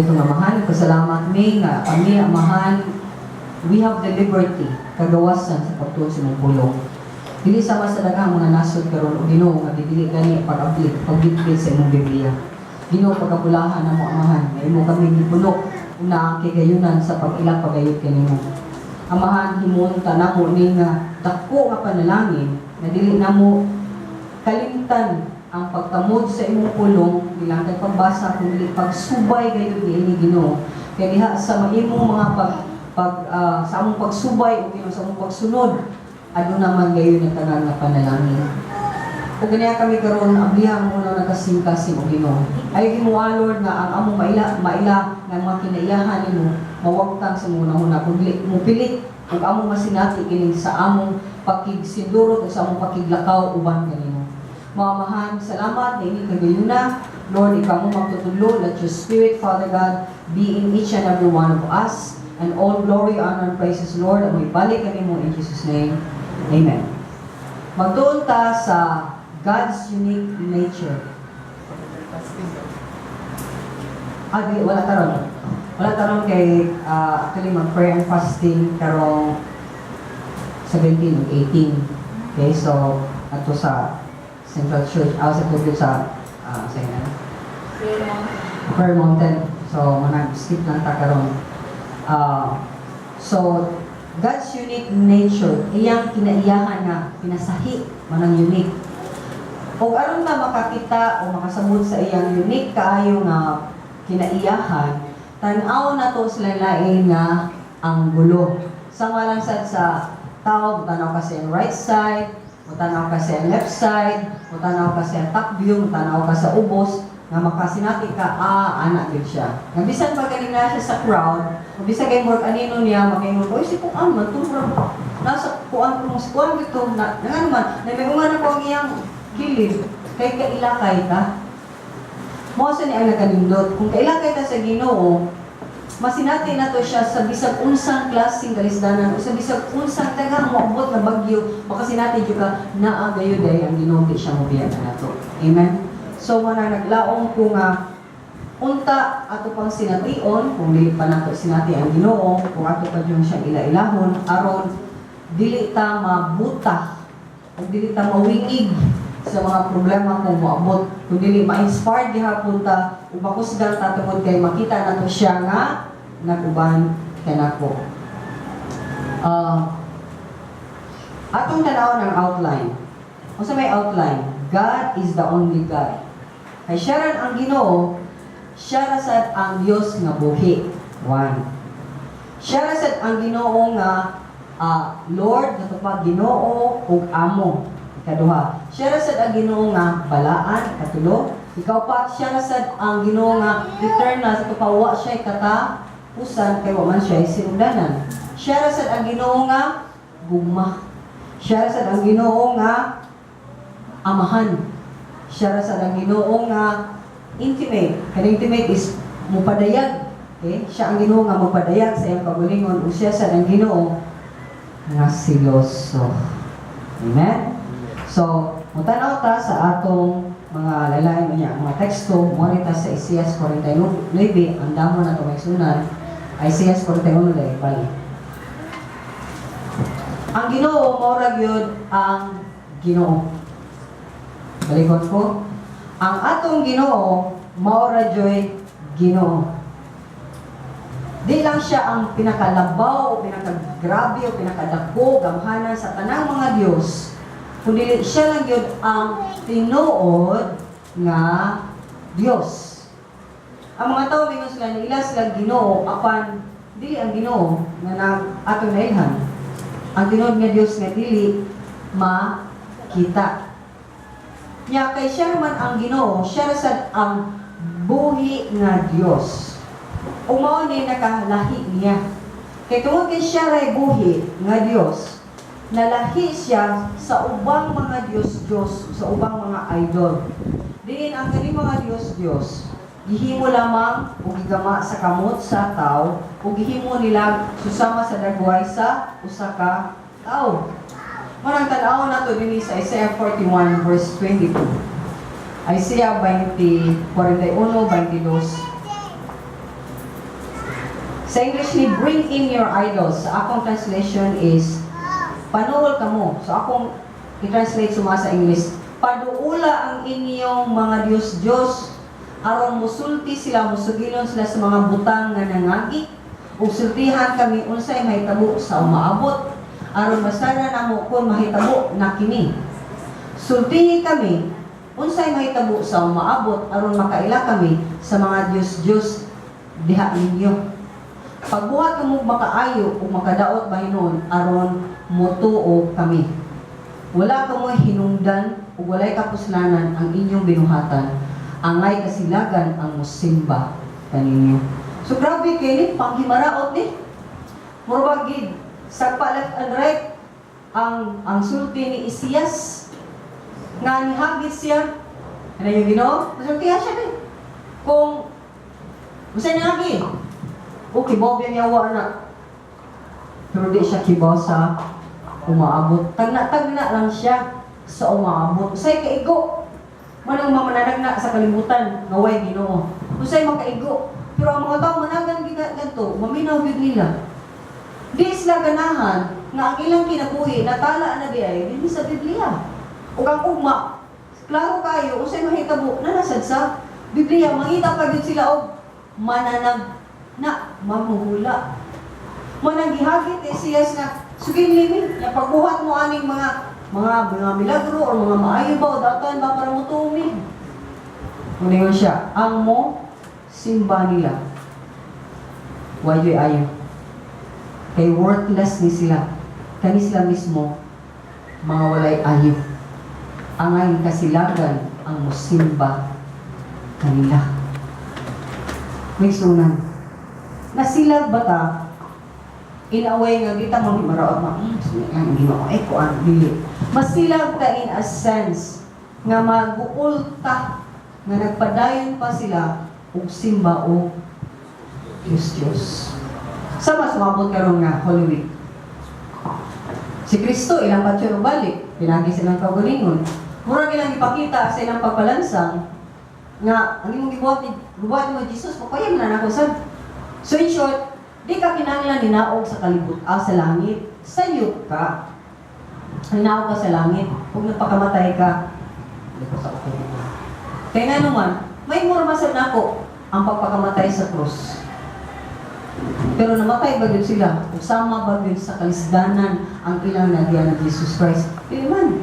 itong amahan, pasalamat mi nga kami amahan, we have the liberty kagawasan sa pagtuon sa mong pulong. Dili sama sa daghang mga nasod karon o Ginoo nga dili gani pagbitbit sa imong Biblia. Ginoo pagkapulahan namo amahan, nga imo kami gipuno una ang kigayunan sa pag-ila pagayod kanimo. Amahan himuon ta namo ning dako nga panalangin na dili namo kalimtan ang pagtamod sa imong pulong bilang kay pagbasa kundi pagsubay gayud niini Ginoo. Kay diha sa maimong mga sa among pagsubay o sa among pagsunod ano naman gayon na tanan nga panalangin. Kung ganyan kami karon ablihang muna nagkasing-kasing o Ginoo. Ay gimuha Lord nga ang among maila nga mga kinaiyahan nimo mawagtang sa muna kundi mo pilit ug among masinati kini sa among pagkigsindurot o sa among pakiglakaw uban kanimo. Mamahan, salamat na ini kagayuna. Lord, ikaw mo magtutulo. Let your Spirit, Father God, be in each and every one of us. And all glory, honor, and praises, Lord. At may balik kami mo in Jesus' name. Amen. Magdoon ta sa God's unique nature. Wala taron. Wala taron kay actually mag-prayer and fasting karong 17 ug 18. Okay, so ato sa Central Church, sa tubig sa Prayer Mountain. So, skip lang ta karon. So, God's unique nature, iyang kinaiyahan na pinasahi, manang unique. O aron na makakita o makasabot sa iyang unique kaayo nga kinaiyahan, tan-aw na to sila lain nga ang gulo. Sama lang sad sa tao, tanaw kasi ang right side, tanaw ka sa left side, tanaw ka sa top view, tanaw ka sa ubos, nga makasinati ka, anak din siya. Nga bisan pag kanina siya sa crowd, bisan kay more kanino niya, makaingon, oy, si Kuan man, tumurang, nasa Kuan mo, si Kuan dito, nga naman, na may unga na ko ang iyang gilid, kay kailakay ta. Mo sa niya naganindot, kung kailakay ta sa Ginoo, masinati na to siya sa bisag unsang klaseng kalisdanan o sa bisag unsang tagang maabot na bagyo makasinati jud ka naa gayud ay ang Ginoo siya mobiyan nato. Amen. So mana naglaom ko nga unta ato pang sination kung dili pa nato sinati ang Ginoo kung ato pa jud siyang ila-ilahon aron dili ta mabuta o dili ta mawingig sa mga problema kung moabot kung dili ma-inspire gihapon ta ug makusgan ta tungod kay makita nato siya nga naguban kanako. Atong tanawon ang outline. Unsa may outline? God is the only God. Kay siya ran ang Ginoo, siya ra sad ang Dios nga buhi. 1. Siya ra sad ang Ginoo nga Lord nga tupad Ginoo ug amo. Ikaduha, siya ra sad ang Ginoo nga balaan. Katulo, ikaw pa siya ra sad ang Ginoo nga eternal sa tupawa siya katapusan kay wa man siya sinugdanan. Siya ra sad ang Ginoo nga gugma. Siya ra sad ang Ginoo nga amahan. Siya ra sad ang Ginoo nga intimate. Kani intimate is mupadayag. Okay? Siya ang Ginoo nga mupadayag sa iyang pagalingon ug siya sad ang Ginoo nga siloso. Amen. So, mutanaw ta sa atong mga lalain niya, mga teksto, morita sa Isaias 49, ang damo na itong eksunan, Isaias 41 dahil bali. Ang Ginoo, maurag yun ang Ginoo. Balikot ko, ang atong Ginoo, maurag yun Ginoo. Di lang siya ang pinakalabaw, o pinakagrabe, o pinakadako, gamhanan sa tanang mga Diyos, kundi siya lang yun ang tinuod nga Diyos. Ang mga tao mingon sila na ila sila Ginoo apan dili ang Ginoo nga ato nailhan. Ang tinuod nga Diyos nga dili makita. Nya kay siya man ang Ginoo, siya sad ang buhi nga Diyos. Umao ni nakalahi niya. Kay tungod kay siya ray buhi nga Diyos, nalahi siya sa ubang mga Diyos, sa ubang mga idol. Diin ang kani mga Diyos, gihimo lamang o gigama sa kamot sa tao, o gihimo nila susama sa dagway sa usa ka tao. Manang tan-aw nato dinhi sa Isaiah 41 verse 22. Isaiah 41, 22. Sa English ni bring in your idols. Sa akong translation is panuol ka mo. So akong i-translate suma sa English. Paduula ang inyong mga Diyos-Diyos aron musulti sila, musugilon sila sa mga butang nga nangagi. Ug sultihan kami unsay mahitabo sa umaabot aron masara namo kun mahitabo na kini. Sultihi kami unsay mahitabo sa umaabot aron makaila kami sa mga Diyos-Diyos diha ninyo. Pagbuhat kamo makaayo o makadaot bahinon aron motuo kami. Wala kamo hinungdan o walay kapuslanan ang inyong binuhatan. Angay kasilagan ang musimba kaninyo. So grabe kayo panghimaraot ni. Murwagid sa left and right ang sulti ni Isaias nga nihagit siya. Ano yung Ginoo? Masultihan siya din. Kung usa niya lagi. O kibaw yan yawa na. Pero di siya kibaw sa umaabot. Tagna-tagna lang siya sa umaabot. Usay kaigo. Manang mamananagna sa kalimutan. Ngaway Ginoo. Usay makaigo. Pero ang mga tao managan ganito. Maminaw gid nila. Di sila ganahan nga ang ilang kinabuhi natala na di ay dinhi sa Biblia. Ug ang ugma, klaro kayo usay mahitabo na nasad sa Biblia. Mangita pa gyud sila og mananag na mamuhula. Manang gihagit Isaias na suging limin na pagbuhat mo aning mga milagro o mga maayo ba o datan ba para mo tuumig. Uningon siya, ang mo simba nila. Wayoy ayo. Kay worthless ni sila. Kani sila mismo mga walay ayo. Angay kasilagan ang musimba kanila. May sunan. Nasilag bata in a way nga kita mo maraot ma ang Ginoo ay kuan dili. Masilag ta in a sense nga maguol ta nga nagpadayon pa sila og simba o Diyos. Sa mas mabot karon nga Holy Week. Si Kristo ilang patyon balik, pinagi silang kaugalingon. Mura ilang ipakita sa ilang pagpalansang nga ang imong gibuhat mo Jesus, papayan na nako sad. So in short, di ka kinahanglan ninaog sa sa langit. Sayop ka. Ninaog ka sa langit. Kung nagpakamatay ka, hindi ko sa okay. Kaya nga naman, may murmasad na ako ang pagpakamatay sa krus. Pero namatay ba yun sila? Usama ba yun sa kalisdanan ang ilang nagyan ng Jesus Christ? Hindi man.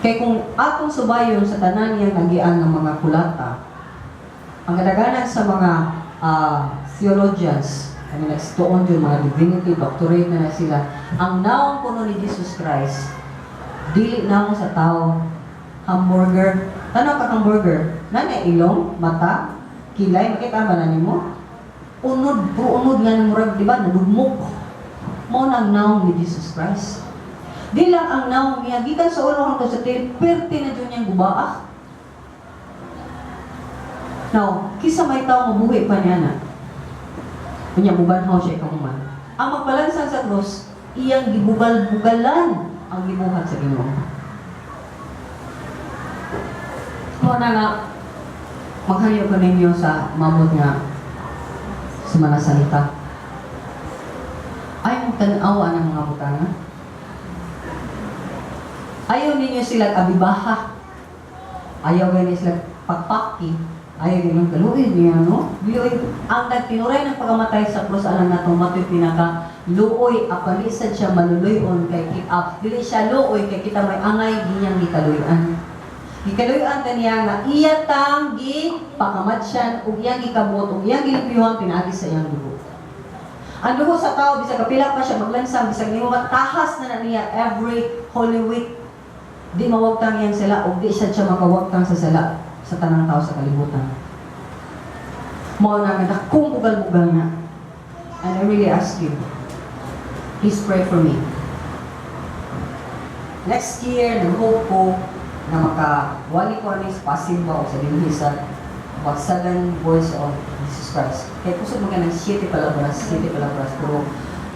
Kaya kung atong subayon sa tanan niyang nagyan ng mga kulata, ang kadaganan sa mga theologians, kami nagstuon yung mga divinity, doctorate na sila, ang naong kuno ni Jesus Christ, dili na mo sa tao, hamburger, ano ka hamburger? Nanay ilong, mata, kilay, makita ba na mo? Unod, puro unod nga ng murag, di ba? Nadugmok. Mo nang naong ni Jesus Christ. Di lang ang naong niya, gikan sa ulo hangtod sa tail, perte na dyan niyang gubaak. Now, kisa may tao mabuhi pa niya na. Kanya bubanhaw siya ikamuman. Ang magbalansan sa krus, iyang gibugal-bugalan ang gibuhat sa Ginoo. Kung na nga, maghayo ko ninyo sa mamod nga sa mga salita. Ayaw tanawa ng mga butanga. Ayaw ninyo sila abibaha. Ayaw ninyo sila pagpaki. Ayaw ninyo galuin niya, no? Ang nagtinuray ng pagkamatay sa krus, alam na itong mato'y pinaka luoy, apalisad siya maluluyon kay kita. Dili siya luoy kay kita may angay, ginyang gikaluyan. Gikaluyan kaniya nga iyatang gipakamatyan, ug iyang gikabot, ug iyang gilipiyuhan, pinagi sa iyang dugo. Ang dugo sa tao, bisa kapila pa siya maglansang, bisa nimo matahas na niya every Holy Week. Di mawagtang iyang sala, ug di siya makawagtang sa sala sa tanang tao sa kalibutan. Mao na nga dakong bugal-bugal na. And I really ask you, please pray for me. Next year, nag-hope ko na makawali ko ano sa pasimba o sa dinhisan about 7 words of Jesus Christ. Kaya kusog mga ng 7 palabras, pero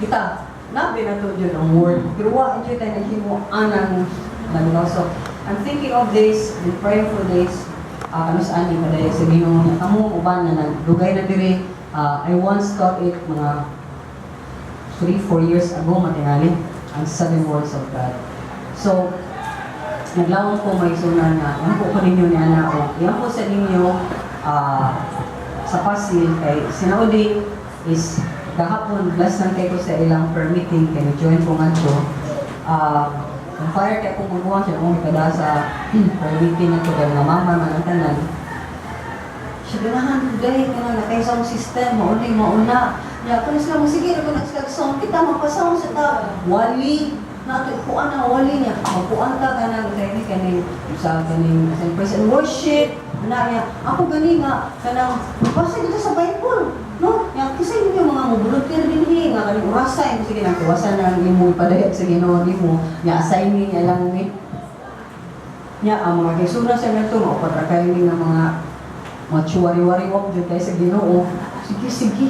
kita, nabi na to yun ang word. Pero enjoy tayo naghimo anang manunaw. So, I'm thinking of this, been praying for this, kami sa ani, maday sa Ginoo na kamong uban na nagdugay na diri, I once taught it mga 3-4 years ago, matingali, ang 7 words of God. So, naglawang ko may suna na, yan po ninyo ni anak ko, yan po sa ninyo, sa Pasil, kay sinaudi is, kahapon, bless lang kayo sa ilang permitting, kaya join ko nga ito. Ang fire kaya kung magawa siya, kung kada sa permitting na ito, kaya nga mama, manang tanan, siya ganahan, today, kaya na kayo sa system, mauna. Ya, kung sila mo, sige, kung nagsagsong, kita magpasawang sa ta, wali, natupuan na wali niya, mapuan ka ka ng kaning, sa praise and worship, na niya, ako gani nga, kanang, magbasa dito sa Bible, no? Ya, kasi yung mga volunteer din nga, kaning urasa, yung sige, nagkawasan na ang imo, ipadayag sa ginawa mo, niya, assigning niya lang ni, niya, ang mga kaisura sa nga ito, mapatrakay ng mga chuwari-wari wap dyan kayo sa Ginoo. Sige.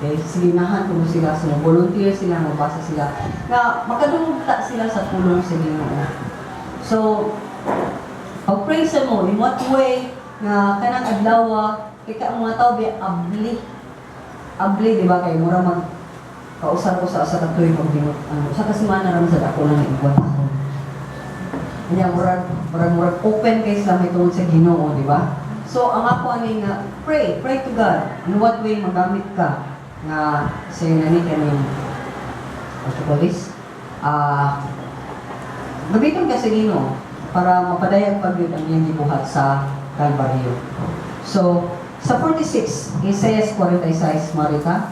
Okay, silinahan kung sila, volunteer sila, magbasa sila. Na makadungta sila sa pulong sa Ginoo. So, pag-pray sa mo, in what way na kanang adlaw, kaya ang mga tao biya abli, di ba kayo? Mura kausap ko sa katuloy pag-ginot. Sa kasimana naman sa ako lang iwan ako. Kanya, murag open kayo sa may tungkol sa Ginoo, di ba? So, ang ako aning pray to God. In what way magamit ka nga sa'yo na ni kaning what you call this? Gamitin ka sa Ginoo para mapadayag pag yun ang iyong gibuhat sa Kalbaryo. So, sa 46, Isaiah 46, Marita.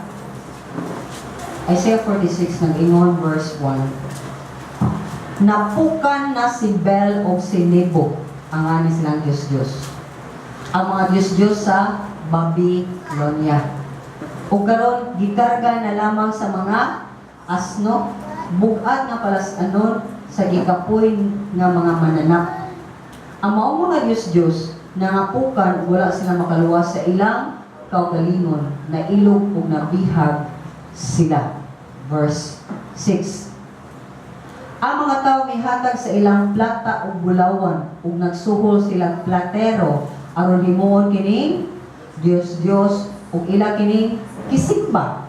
Isaiah 46, nag-ingon verse 1. Napukan na si Bel o si Nebo, ang ani silang Diyos-Diyos. Ang mga Diyos-Diyos sa Babylonia. O karon gikarga na lamang sa mga asno, bugat nga palasanon sa gikapoy nga mga mananap. Ang mga Diyos-Diyos nangapukan, wala sila makaluwas sa ilang kaugalingon, na ilog o nabihag sila. Verse 6. Ang mga tao mihatag sa ilang plata o bulawan, ug nagsuhol silang platero, aron himuon kining Diyos ug ila kining kisimba.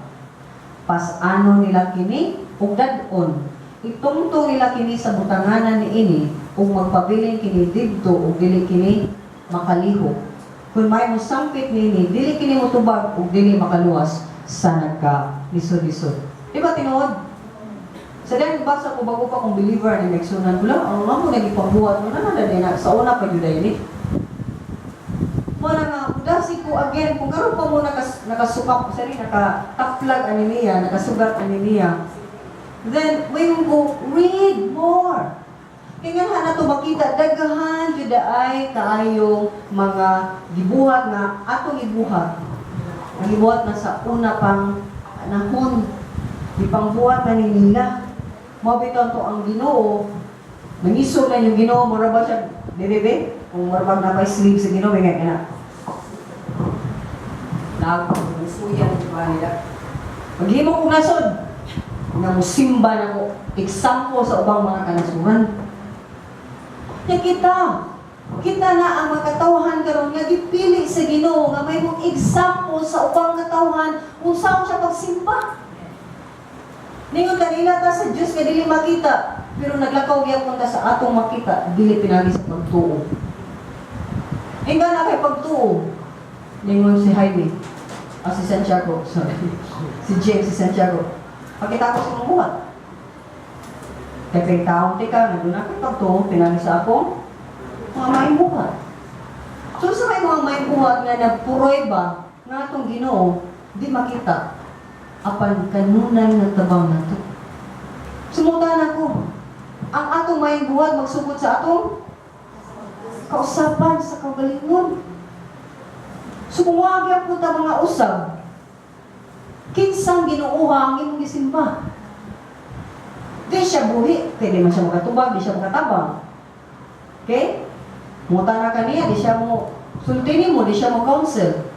Pas-ano nila kini ug dad-on. Itungtong nila kini sa butanganan niini ug magpabiling kini didto ug dili kini makalihok. Kung may mosampit nini, dili kini motubag ug dili makaluwas sa nagka-lisod-lisod. Di ba tinuod? Sa dahil basa ko bago pa kong believer ni Megsunan, wala, ang mga mo nagipagbuhat mo na sa una pa yun dahil wala nga, dasi ko again, kung karoon pa mo nakasukap, sorry, nakataplag ani niya, nakasugat ani niya, then, wayon ko, read more. Kaya nga na ito makita, dagahan, judaay, kaayong mga gibuhat na atong gibuhat. Ang gibuhat na sa una pang panahon, ipangbuhat na nila. Mabitan to ang Ginoo, nangisog na yung Ginoo, mura ba siya, bebe? Kung marabag na pa sleep sa Ginoo, may nga nagsuyan ba nila. Maghimo kong nasod, na musimba na ko, example sa ubang mga kanasuran. Kita na ang makatawhan karon nga gipili sa Ginoo nga may mong example sa ubang katawhan kung saan siya pagsimba. Ningon kanila ta sa Diyos nga dili makita, pero naglakaw gyapon ta sa atong makita, dili pinagi sa pagtuo. Inga na kay pagtuo. Ningon si Jaime, si Santiago, sorry. Si James, si Santiago. Pagkita ko sa mga buhat. Kaya kay taong tika, nandun ako pagtuo, pinagi sa akong mga maing buhat. So sa may mga maing buhat nga nagpuroy ba, nga itong Ginoo, di makita. Apan kanunay na tabang na ito. Sumutan ako. Ang atong may buhat magsugod sa atong kausapan sa kaugalingon. Sumuwagya po ta mga usab. Kinsang ginuuha ang imong gisimba. Di siya buhi. Kaya di man siya makatubag, di siya makatabang. Okay? Muta na kaniya, di siya mo sultinin mo, di siya mo counsel.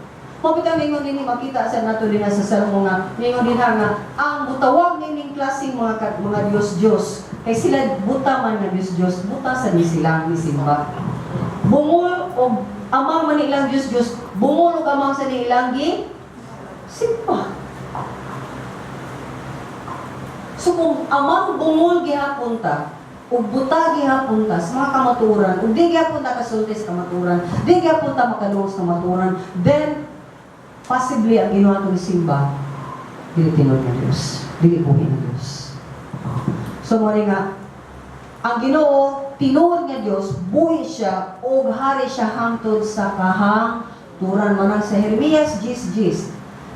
Mabitaw ningon din makita sa nato din sa sermon nga ningon din nga ang butawag ning klaseng mga Diyos-Diyos kay sila buta man nga Diyos-Diyos buta sa ni silang gisimba. Bungol og amang man ilang Diyos-Diyos bungol og amang sa nilang Simpa. So kung amang bungol gihapon ta, ug buta gihapon ta sa mga kamaturan, ug di gihapon ta kasulti sa kamaturan, di gihapon ta makaluwas sa kamaturan, then possibly ang ginawa itong simba, dili tinod ng Diyos, dili buhi ng Diyos. So mali nga, ang Ginoo tinuod nga Dios, buhi siya ug hari siya hangtod sa kahangturan. Manang sa Jeremias 10:10.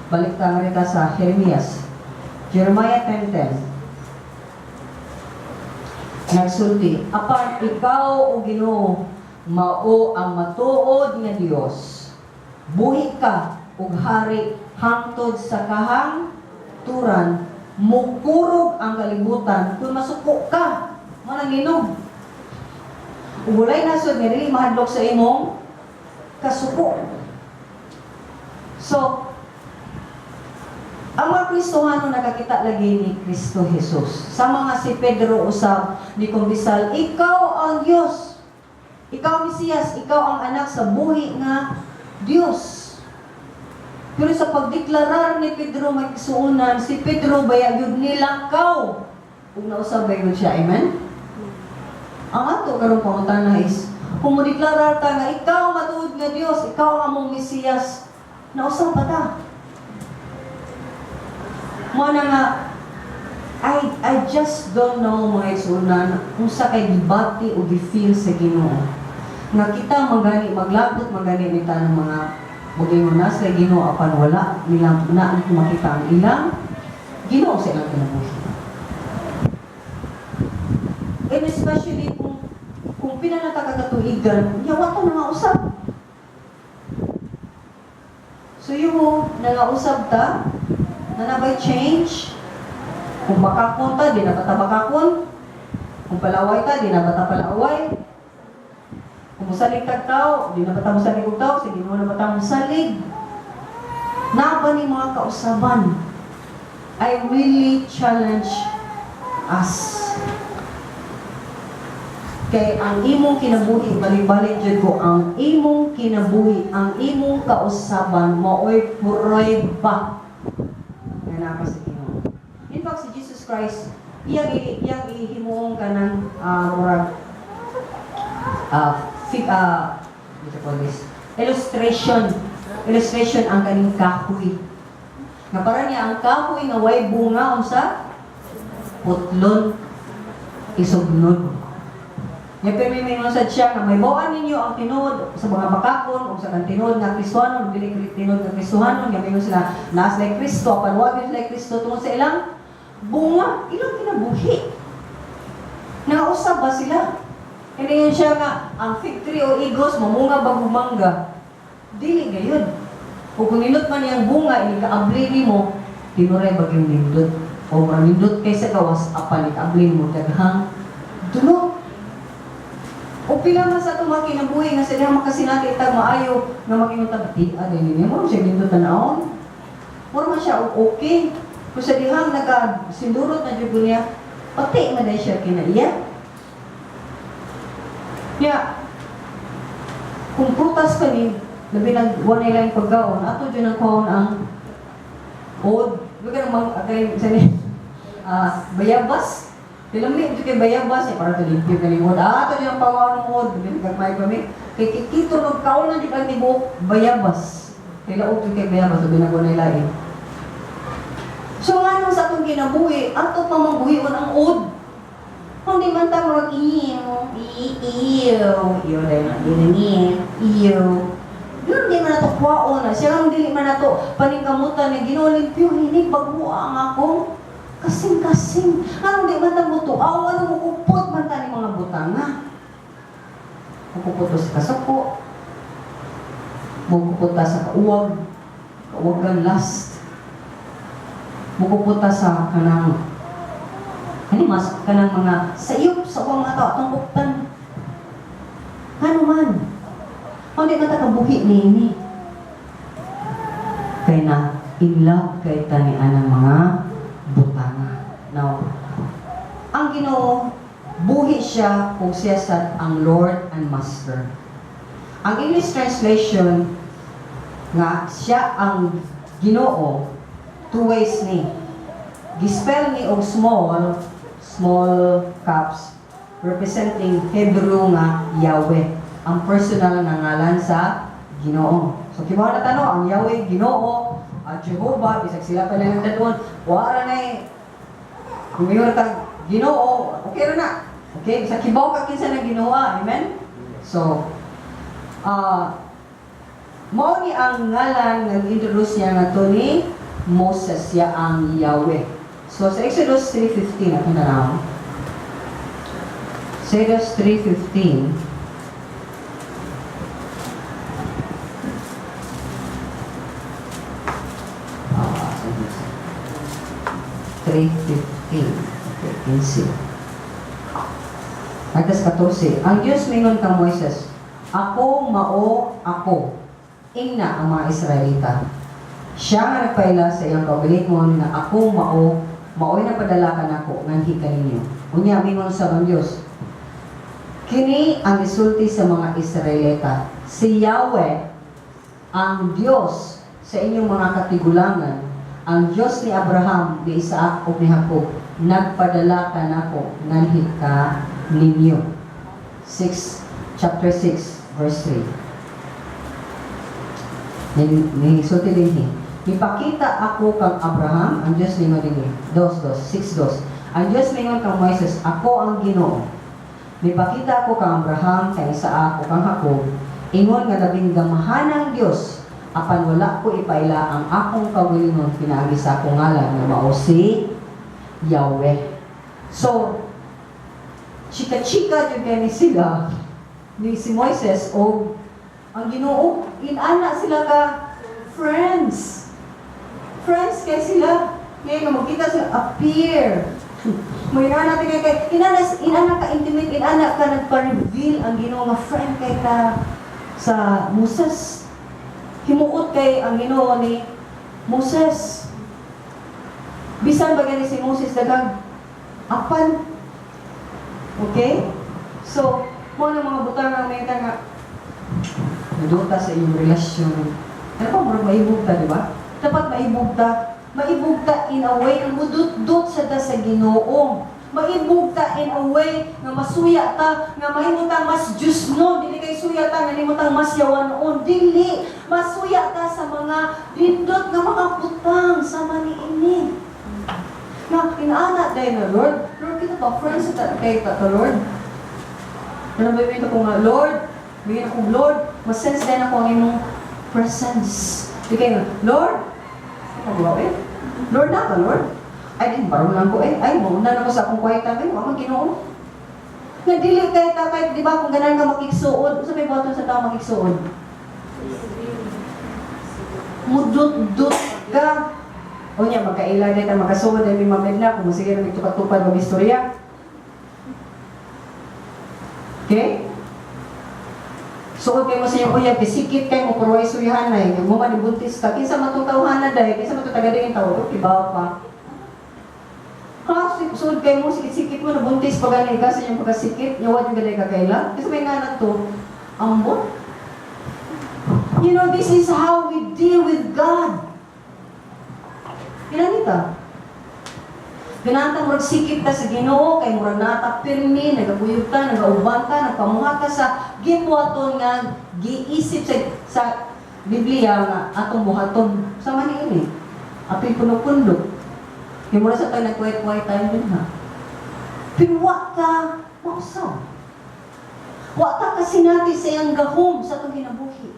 Balik ta nga sa Jeremias. Jeremiah 10:10. Nagsulti, apan ikaw o Ginoo mao ang matuod nga Dios. Buhi ka ug hari hangtod sa kahangturan, mukurog ang kalibutan kung masuko ka. Mananginog. Ugulay nasod nga dili mahadlok sa imong kasuko. So, ang mga Kristohano nakakita lagi ni Kristo Jesus. Sa mga si Pedro usab ni kumbisal, ikaw ang Dios. Ikaw Mesiyas, ikaw ang anak sa buhi nga Dios. Pero sa pagdeklarar ni Pedro magsuunan, si Pedro bayag nilangkaw. Kung nausab ba siya, amen? Ang ato karong pangutana is, kung mo-deklarar ta nga ikaw matuod nga Dios, ikaw ang among Mesiyas, nausap pa ta. Mo na nga, I just don't know mga igsunan kung sa kay gibati o gifeel sa Ginoo. Nga kita maglabot magani nita ng mga bugingon na sa Ginoo apan wala nilang na makita ang ilang Ginoo sa ilang kinabuhi. And especially kung pinanakakatuigan, yawa to nangausap. So yung nangausap ta, na nabay change, kung bakakon ta, di na bata bakakon, kung palaway ta, di na bata palaway, kung musalig kag tao, di na bata musalig kag tao, sige mo na bata musalig. Naba ni mga kausaban, I really challenge us. Kay ang imong kinabuhi, balik-balik dyan ko, ang imong kinabuhi, ang imong kausaban, mao'y prueba nga napa sa Ginoo. In fact, si Jesus Christ, iyang ihimuong ka ng illustration ang kaning kahoy. Nga para niya, ang kahoy nga way bunga, unsa? Putlon, isugnod. Nga pimimingon sa siya nga may bawaan ninyo ang tinuod sa mga bakakon o sa kantinuod nga Kristohanon, dili tinuod nga Kristohanon, nga mingon sila nas like Kristo, apan wa gyud like Kristo tungod sa ilang bunga, ilang kinabuhi. Nausab ba sila? Hindi yun siya nga, ang fig tree o igos, mamunga bago mangga. Dili gayon. O kung nindot man yung bunga, ikaabli ni mo, tinuray bagyong nindot. O manindot kaysa gawas, apan ikaabli mo, daghang dunok. O pila man sa itong mga kinabuhi nga sila makasinati itag maayo nga makinutag di aday ninyo mo siya ginto tanaon. Mura man siya okay. Kung sa dihang nagasindurot na dyan niya, pati man dahil siya kinaiya. Kaya, kung prutas ka ni, labi nagwa na ilang pagkaon, ato dyan ang kaon ang od. Baga namang agay sa ni bayabas. Tilami ito kay bayabas, para ito limpyo ka lingod. Ito yung pangawan ng mod, gagmay kami. Kay kikito ng kaon na di ba ni mo bayabas. Kaya laog ito kay bayabas, sabi na ko na ilain. So nga nung sa itong kinabuhi, ato pa mabuhiwan ang od. Hindi man ta marag iyo, dahil na ginangin, iyo. Yun, di man na ito kwaon na. Siya lang dili man na ito paningkamutan na ginolimpyo, hindi baguang ako. Kasing-kasing. Ano di man ta butuaw, ano mukupot man ta ni mga butanga. Mukupot sa kasako. Mukupot sa kauwag. Kauwagan last. Mukupot sa kanang mas kanang mga sayop sa uwang mga tao atong buktan. Ano man? Hindi man ta kabuhi ni ini. Kaya na in love kay tani anang mga butanga. Now, ang Ginoo, buhi siya kung siya sa ang Lord and Master. Ang English translation nga siya ang Ginoo two ways ni. Gispell ni og small caps representing Hebrew nga Yahweh, ang personal nga ngalan sa Ginoo. So kibaw na tanong, ang Yahweh Ginoo at Jehovah bisag sila pa lang dadon, wala na kung mayroon kang Ginoo, okay ra na. Okay, bisag kibaw ka kinsa na Ginoo, amen. So mao ni ang ngalan nga introduce niya ngadto ni Moses ya ang Yahweh. So sa Exodus 3:15 ato na lang. Exodus 3:15. 3:15. Okay, 15. Agdas 14. Ang Diyos mingon kang Moises, ako mao ako. Ingna ang mga Israelita. Siya nga nagpaila sa iyang kaugalingon na ako mao'y napadala ka nako nganhi kaninyo. Unya mingon sa ang Diyos, kini ang isulti sa mga Israelita. Si Yahweh ang Diyos sa inyong mga katigulangan, ang Diyos ni Abraham, ni Isaac o ni Jacob, nagpadala ka nako nganhi ka ninyo. Chapter 6 verse 3. Nisulti din ipakita ako kang Abraham, ang Diyos ningon din 6:2. Ang Diyos ningon kang Moises, ako ang Ginoo. Nipakita ako kang Abraham, kang Isaac o kang Jacob, ingon nga labing gamahanang Diyos, apan wala ko ipaila ang akong kaugalingon pinaagi sa akong ngalan nga mao si Yahweh. So, chika-chika jud ni sila ni si Moises o ang Ginoo, inana sila ka friends. Friends kay sila. Kaya nga magkita sila, appear. May inana natin kay inana ka intimate, inana ka nagpa-reveal ang Ginoo nga friend kay ka sa Moses. Himuot kay ang Ginoo ni Moses. Bisan ba gani si Moses dagang apan. Okay? So, mo na mga butang nga may nga naduta sa iyong relasyon. Ano pa, murag maibugta, di ba? Dapat maibugta. Maibugta in a way na mudut-dut sa Ginoo. Maibugta in a way na masuya ta, nga mahimutang mas Diyos no, dili kay suya ta, nga mahimutang mas yawan noon. Dili, masuya ta sa mga dindot nga mga butang sa maniini. Na, inaana dahil na Lord, kita ba, friends sa kay ta, Lord? Nanabaybay ko nga, Lord, bigyan ako, Lord, masense din ako ang imong presence. Bigyan nga, Lord, Lord na ba, Lord? Ay, din, barong lang ko ay, mauna na ko sa akong quiet time, wala Ginoo. Nagdili kay tatay, di ba, kung ganan ka makiksuod, sa may button sa tao makiksuod? Mudut-dut ka. O niya, magkaila na ito, magkasuod, ay may mamid na, kung sige na may tupat-tupad ng istorya. Okay? Suod kayo mo sa iyong uyab, pisikit kayo mo, kurway suyahan na yun. Mo manibuntis ka, kinsa matutawhan na dahil, kinsa matutagading yung tao, kibaw pa. Suod kayo mo, sikit-sikit mo, nabuntis pa galing ka sa iyong pagkasikit, nyawad yung galing kakailan. Kasi may nga na to, ambot. You know, this is how we deal with God. Kinanita. Gananta murag sikit ta sa Ginoo kay murag nata pirmi, nagabuyog ta, nagauban ta, nagpamuhat ta sa gibuhaton nga giisip sa Biblia nga atong buhaton sa maniini. Apil puno-pundo. Kay mura sa tayo nagkuwait-kuwait tayo din ha. Pinwa ka, mausaw. Wa ta kasi natin sa iyang gahom sa itong kinabuhi.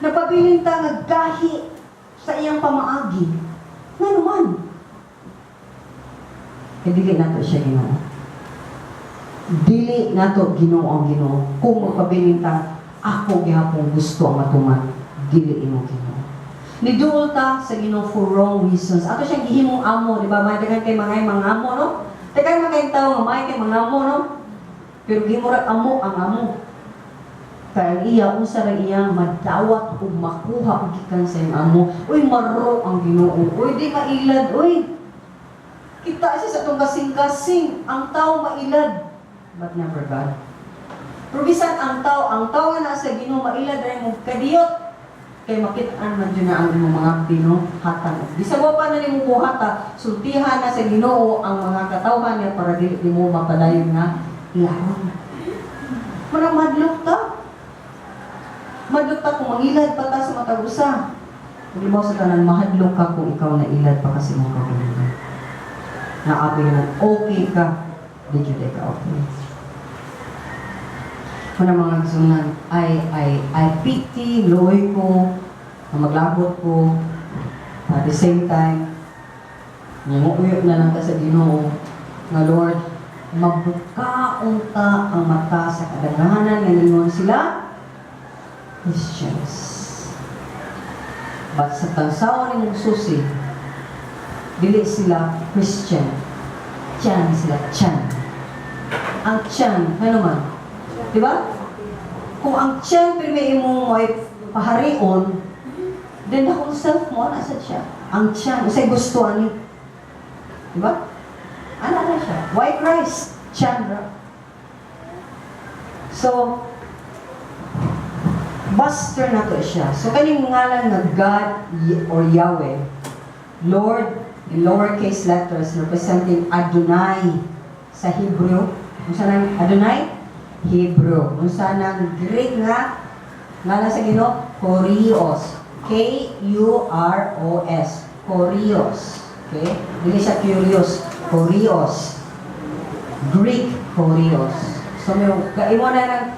Napabiling ta naggahi sa iyang pamaagi. Nga naman. Dili nato siya Ginoo. Dili nato Ginoo ang Ginoo. Kung magpabiling ta, ako gihapon gusto ang matuman. Dili imo Ginoo. Niduol ta sa Ginoo for wrong reasons. Ato siyang gihimong amo, di ba? May dagan kay mga amo, no? Dagan mga tao nga may kay mga amo, no? Pero gimurag amo ang amo. Kaya iya, unsa ra iyang madawat o makuha o gikan sa iyang amo. Uy, maro ang Ginoo. Uy, di mailad. Uy, kita siya sa itong kasing-kasing. Ang tao mailad. But never God. Pero bisan ang tao nga nasa Ginoo mailad rin mo kadiyot. kay makitaan man dyan na ang imong mga binuhatan. Bisan wa pa na nimo buhata, sultihan na sa Ginoo ang mga katawhan niya para dili nimo mapadayon nga ilahon. Manang madlok ta. Madlok ta kung mangilad pa ta sa matag usa. Hindi mo sa tanan mahadlok ka kung ikaw na ilad pa kasi mo kaugalingon. Naabi na okay ka, di jud ka okay. Kuna mga gisunan, I pity, loy ko, na maglabot ko, at the same time, nanguyok na lang ka sa Ginoo, nga Lord, mabuka unta ang mata sa kadaghanan nga ningon sila, Christians. But sa tansaw ni mong susi, dili sila Christian. Tiyan sila, tiyan. Ang tiyan, ano man? Diba? Kung ang tiyan pirmi mo ay paharion, then akong self mo, nasa siya. Ang tiyan, usay gusto ani. Diba? Ano na siya? Why Christ? Tiyan, bro. So, buster na to siya. So, kaning ngalan na God or Yahweh, Lord, in lowercase letters, representing Adonai sa Hebrew. Kung saan ang Adonai? Hebrew. Kung saan ang Greek nga, ngalan sa Ginoo, Kurios. K-U-R-O-S. Kurios. Okay? Dili siya curious. Kurios. Greek Kurios. So, imo na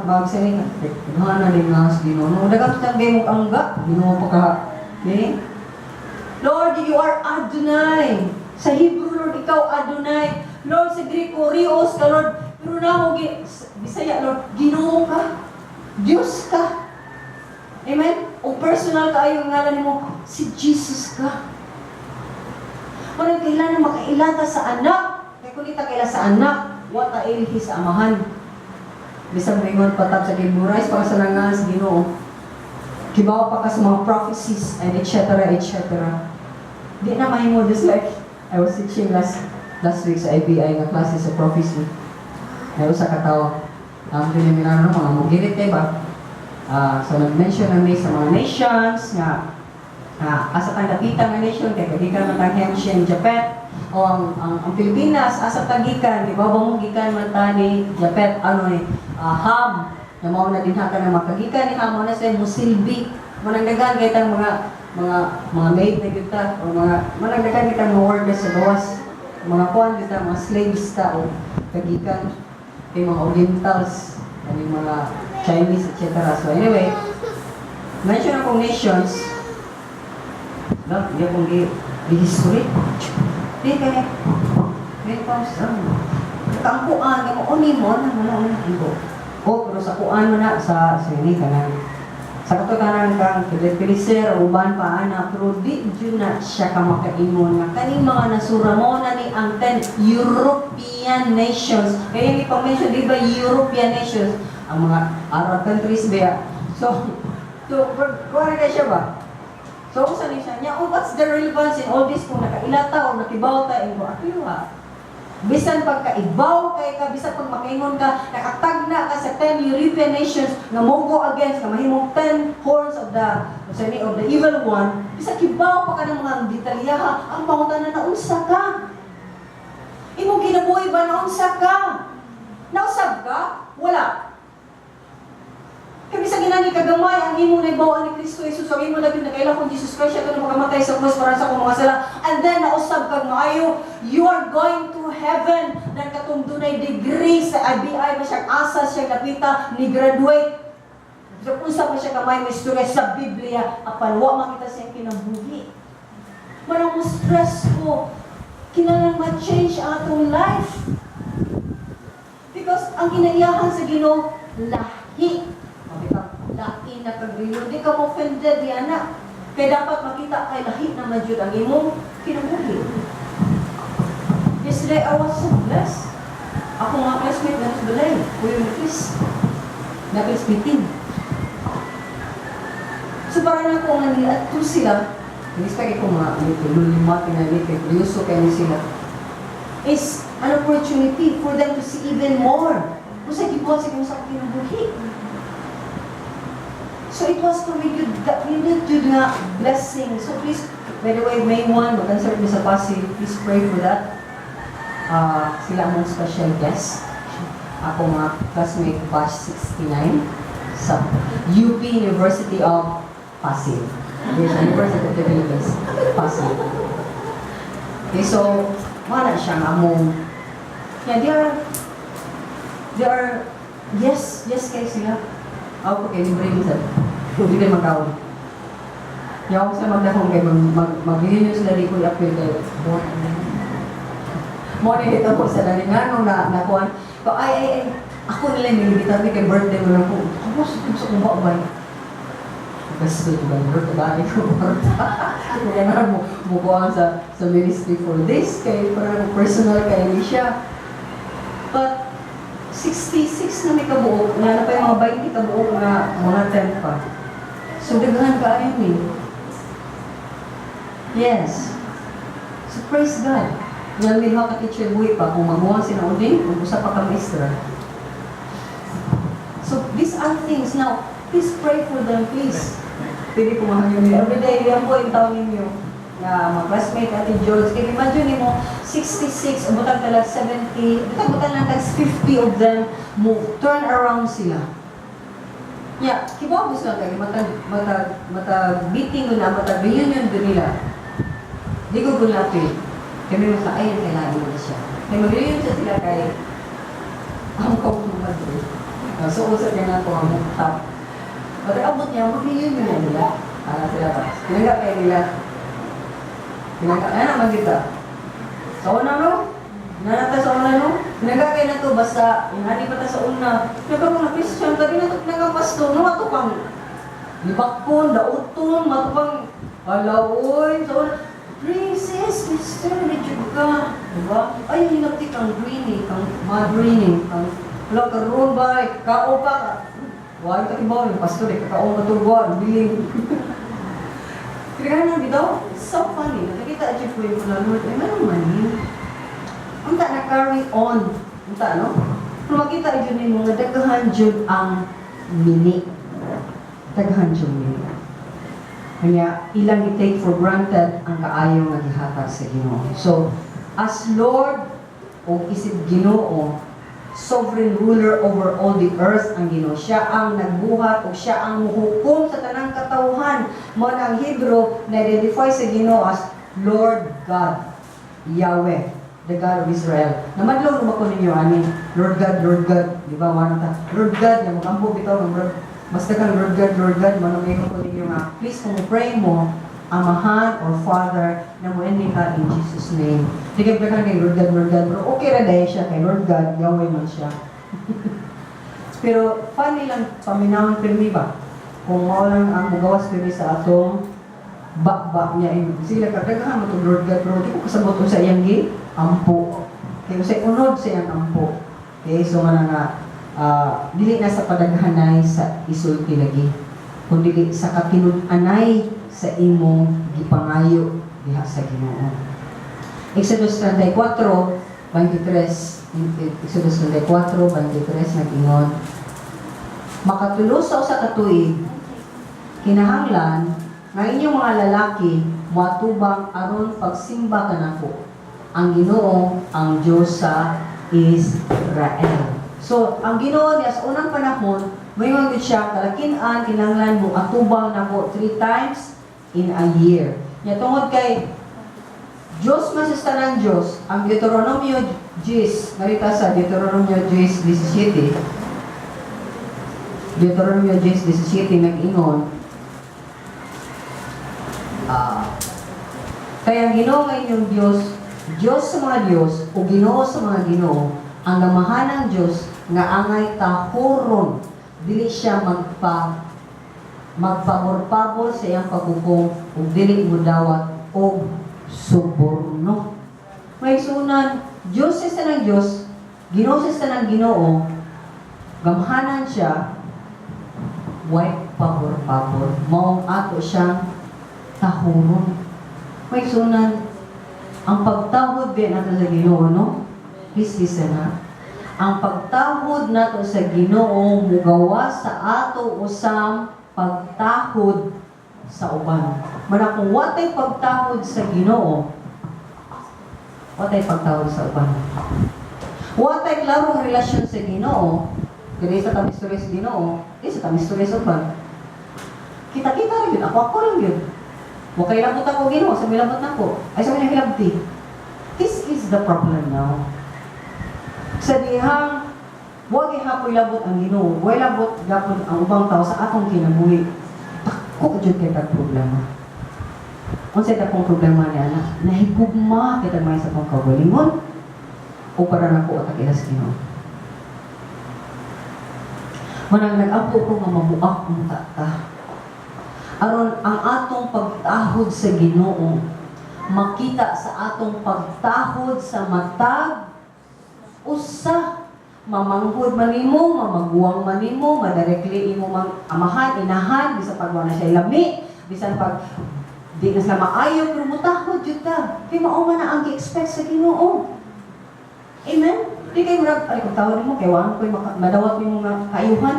magsaling, na rin nga sa Ginoo. Nung dagang sabi mo angga, Ginoo pa ka. Okay? Lord, you are Adonai. Sa Hebrew, Lord, ikaw Adonai. Lord, sa Greek, Kurios ka, Lord. Pero na mo, Bisaya, Lord, Ginoo ka. Diyos ka. Amen? O personal ka yung ngalan mo, si Jesus ka. Parang kailangan makailata sa anak. Kaya kung kita kaila sa anak, wata ilhi sa amahan. Bisang ringon patap sa giburais, para sa nangan sa Ginoo. Kibaw pa ka sa mga prophecies, and etc. etc. Di na mahimo, just like I was teaching last week sa IBI nga klase sa prophecy. Meron sa katawa, ang diniminano mga mugirit kayo ba? So nag-mention namin sa mga nations nga asa tang kapitang nga nation, kaya kagikan man tang Henshin, Japet, o ang Pilipinas, asa tagikan, di ba mo gikan man ta ni Japet, Ham, na mao na din haka na makagikan ni Ham, na sa musilbi, manangdagan kay tang mga maid na kita, o manangdagan kita mga workers sa gawas, mga kuan kita, mga slaves ta, o kagikan, kay mga Orientals, yung mga Chinese, etc. So anyway, mention akong nations, hindi akong di-history. Di kaya, may comes, kaangkuan, yung unimon, pero sa kuan mo na, sa ini ka na, sa katokanan kang Piliser, uban pa, pero di dyan na siya kamakaingon nga. Kaning mga nasura mo na ni ang 10 European nations. Kaya hindi pa mention, di ba European nations? Ang mga Arab countries ba? So kuha na siya ba? So, kung saan siya niya, what's the relevance in all this kung nakailata o nakibaw ta, bisan pagkaibaw kay ka, bisan pag makaingon ka, nakatagna ka sa 10 European nations na mogo against, na mahimong 10 horns of the evil one, bisan kibaw pa ka ng mga detalyaha, ang pangutan na naunsa ka. Imong kinabuhi ba naunsa ka? Nausab ka? Wala. Kaya sa ginani kagamay, ang imo na ibawaan ni Kristo Jesus, ang imo labing na kailan kung Jesus Christ, siya ito na magamatay sa cross para sa kong mga sala. And then, nausab kang maayo, you are going to heaven. Dan katong dunay degree sa IBI, masyang asa siya kapita, ni graduate. So, unsa pa siya kamay, may istorya sa Biblia, apan wa makita siya kinabuhi. Manang mo stress ko, kinalang ma-change ang atong life. Because ang kinaiyahan sa Ginoo, lahi. Lahi na kagriyo, di ka mo offended, yana. Kaya dapat makita kay lahi na madyod ang imong kinabuhi. Yesterday, I was so blessed. Ako mga classmate na nagbalay, Kuya Chris. Nag-speaking. So parang ako nga nilato sila, nag-expect ko mga lulima, pinalik, kuryoso kayo sila. Is an opportunity for them to see even more. Kung sa gibuhat sa kong sa kinabuhi. So it was for you that you need to nga blessing. So please, by the way, May 1, mag-answer mo sa Pasig. Please pray for that. Sila mong special guest. Ako mga classmate batch 69 sa UP University of Pasig. University of the Philippines, Pasig. Okay, so, wala siyang among, yeah, they are, yes kayo sila. Ako kayo, libre mo sa, hindi kayo mag-awin. Yaw ko sa magdahong kayo, mag-reunion sila di ko i-appeal kayo. Morning dito po sa laringan, nung nakuhan. So, ay, ako nila yung nilibitabi kay birthday mo lang po. Ako sa kumbabay. Kasi ito ba, birthday ko kaya na mukuhaan sa ministry for this, kaya parang personal kayo siya. But, 66 na may kabuok, na pa yung mga 20 kabuok na mga 10 pa. So, daghan ka ayun eh. Yes. So, praise God. Yan may mga ka-teacher buhay pa, kung maguha sinauding, kung usa pa ka maestra. So, these are things. Now, please pray for them, please. Pwede ko mahal yun. Every day, yan po yung taon ninyo. Mga classmate, Ate George. Kaya imagine mo, 66, ubutang talag 70, butang lang talag 50 of them, turn around sila. Yeah, kibaw gusto lang kayo, mata-beating ko na, mata-reunion ko nila. Di ko gulapin. Kami mo sa ayan, kailangan mo na siya. Kaya mag-reunion siya sila kay ang kong Madrid. So, usap niya nga ito ang top. Pag abot niya, mag-reunion na nila. Para sila ba? Pinagka kayo nila. Pinagka, ano naman kita? Sa una no? Nanata sa una no? Pinagka kayo na ito, basta inani pa ta sa una. Pinagka mga Christian, kami na ito pinagkapasto. No, ato pang libakon, dauton, matupang palawoy. Sa una, Princess, Mr. Medyo ka. Diba? Ay, hinapti kang greenie, kang madreenie, kang wala ka roon ba, kakao pa ka. Huwag ka kibaw, yung pastor, kakao matulguan, biling. Kaya nga bitaw, it's so funny. Nakikita at yung po yung Lord, ay meron man yun. Unta na carry on. Unta, no? Kung makita yun yung mga dagahan dyan ang mini. Dagahan dyan mini. Kaya ilang i-take for granted ang kaayong naghihatag sa Ginoo. So, as Lord o isip Ginoo, sovereign ruler over all the earth ang Ginoo. Siya ang nagbuhat o siya ang muhukom sa tanang katawhan. Mo ang Hebrew na identify sa Ginoo as Lord God, Yahweh, the God of Israel. Namadlaw naman ko ninyo, ani, Lord God, di ba, wala ta? Lord God, na magambo bitaw ng Lord. Basta kang Lord God, manumay ko ninyo nga, please kung pray mo, Amahan or Father, na mo ending ka in Jesus' name. Di ka kay Lord God, pero okay ra dahil siya kay Lord God, Yahweh man siya. Pero, funny lang, paminahon pirmi ba? Kung maulang ang magawas pirmi sa atong bak niya, sila kadagahan mo itong Lord God, pero di ko kasabot sa iyang ampo. Kaya sa unod sa iyang ampo. Okay, so nga dili na sa padaghanay sa isulti lagi, kundi sa kakinud-anay sa imong gipangayo diha sa Ginoo. Exodus 34:23, Exodus 34:23 nag-ingon, makatulo sa usa ka tuig, kinahanglan nga inyong mga lalaki moatubang aron pagsimba kanako ang Ginoo, ang Diyos sa Israel. So, ang Ginoo niya sa unang panahon, mayroon siya kalakin-an, kinahanglan mo atubang nako 3 times in a year. Nya tungod kay Diyos masista ng Diyos, ang Deuteronomio 10, narita sa Deuteronomio 10:17. Deuteronomio 10:17 nag-ingon, kaya ang Ginoo nga inyong Diyos, Diyos sa mga Diyos, o Ginoo sa mga Ginoo, ang gamahan ng Diyos nga angay tahuron, dili siya magpabor-pabor sa iyang paghukom o dili mo dawat o suborno. May sunan, Diyos sa ng Diyos, Ginoo sa ng Ginoo, gamahanan siya, way pabor-pabor. Maong ato siyang tahuron. May sunan, ang pagtawod din nato sa Ginoo, no? Please listen ha. Ang pagtawod nato sa Ginoo mugawa sa ato usang pagtahod sa uban. Muna kung watay pagtahod sa Ginoo, watay pagtahod sa uban. Watay klarong relasyon sa Ginoo, kaya sa tamisturya sa Ginoo, sa tamisturya sa uban. Kita-kita rin yun, ako lang yun. Huwag kayo labot ako Ginoo, sa milabot na ko. Ay sa minagilabti. This is the problem now. Sa dihang, huwag ihapoy labot ang Ginoo, huwag labot gapon ang ubang tao sa atong kinabuhi. Tako dyan kita problema. Kung sa akong problema niya, nahigugma kita may sa akong kagalingon, o para na ko at akilas Ginoo. Manang nag-apo ko nga mabuak ang tata. Aron ang atong pagtahod sa Ginoo, makita sa atong pagtahod sa matag, usa, mamanghod manimo, mamaguwang manimo, madirectly imo amahan, inahan, bisan pag wala siya lami, bisan pag di na sila maayo, pero mutahod yun ka. Kaya mauma na ang i-expect sa Ginoo. Amen? Di kayo muna, kung tawag mo, kaya wala ko madawat mo mga kayuhan.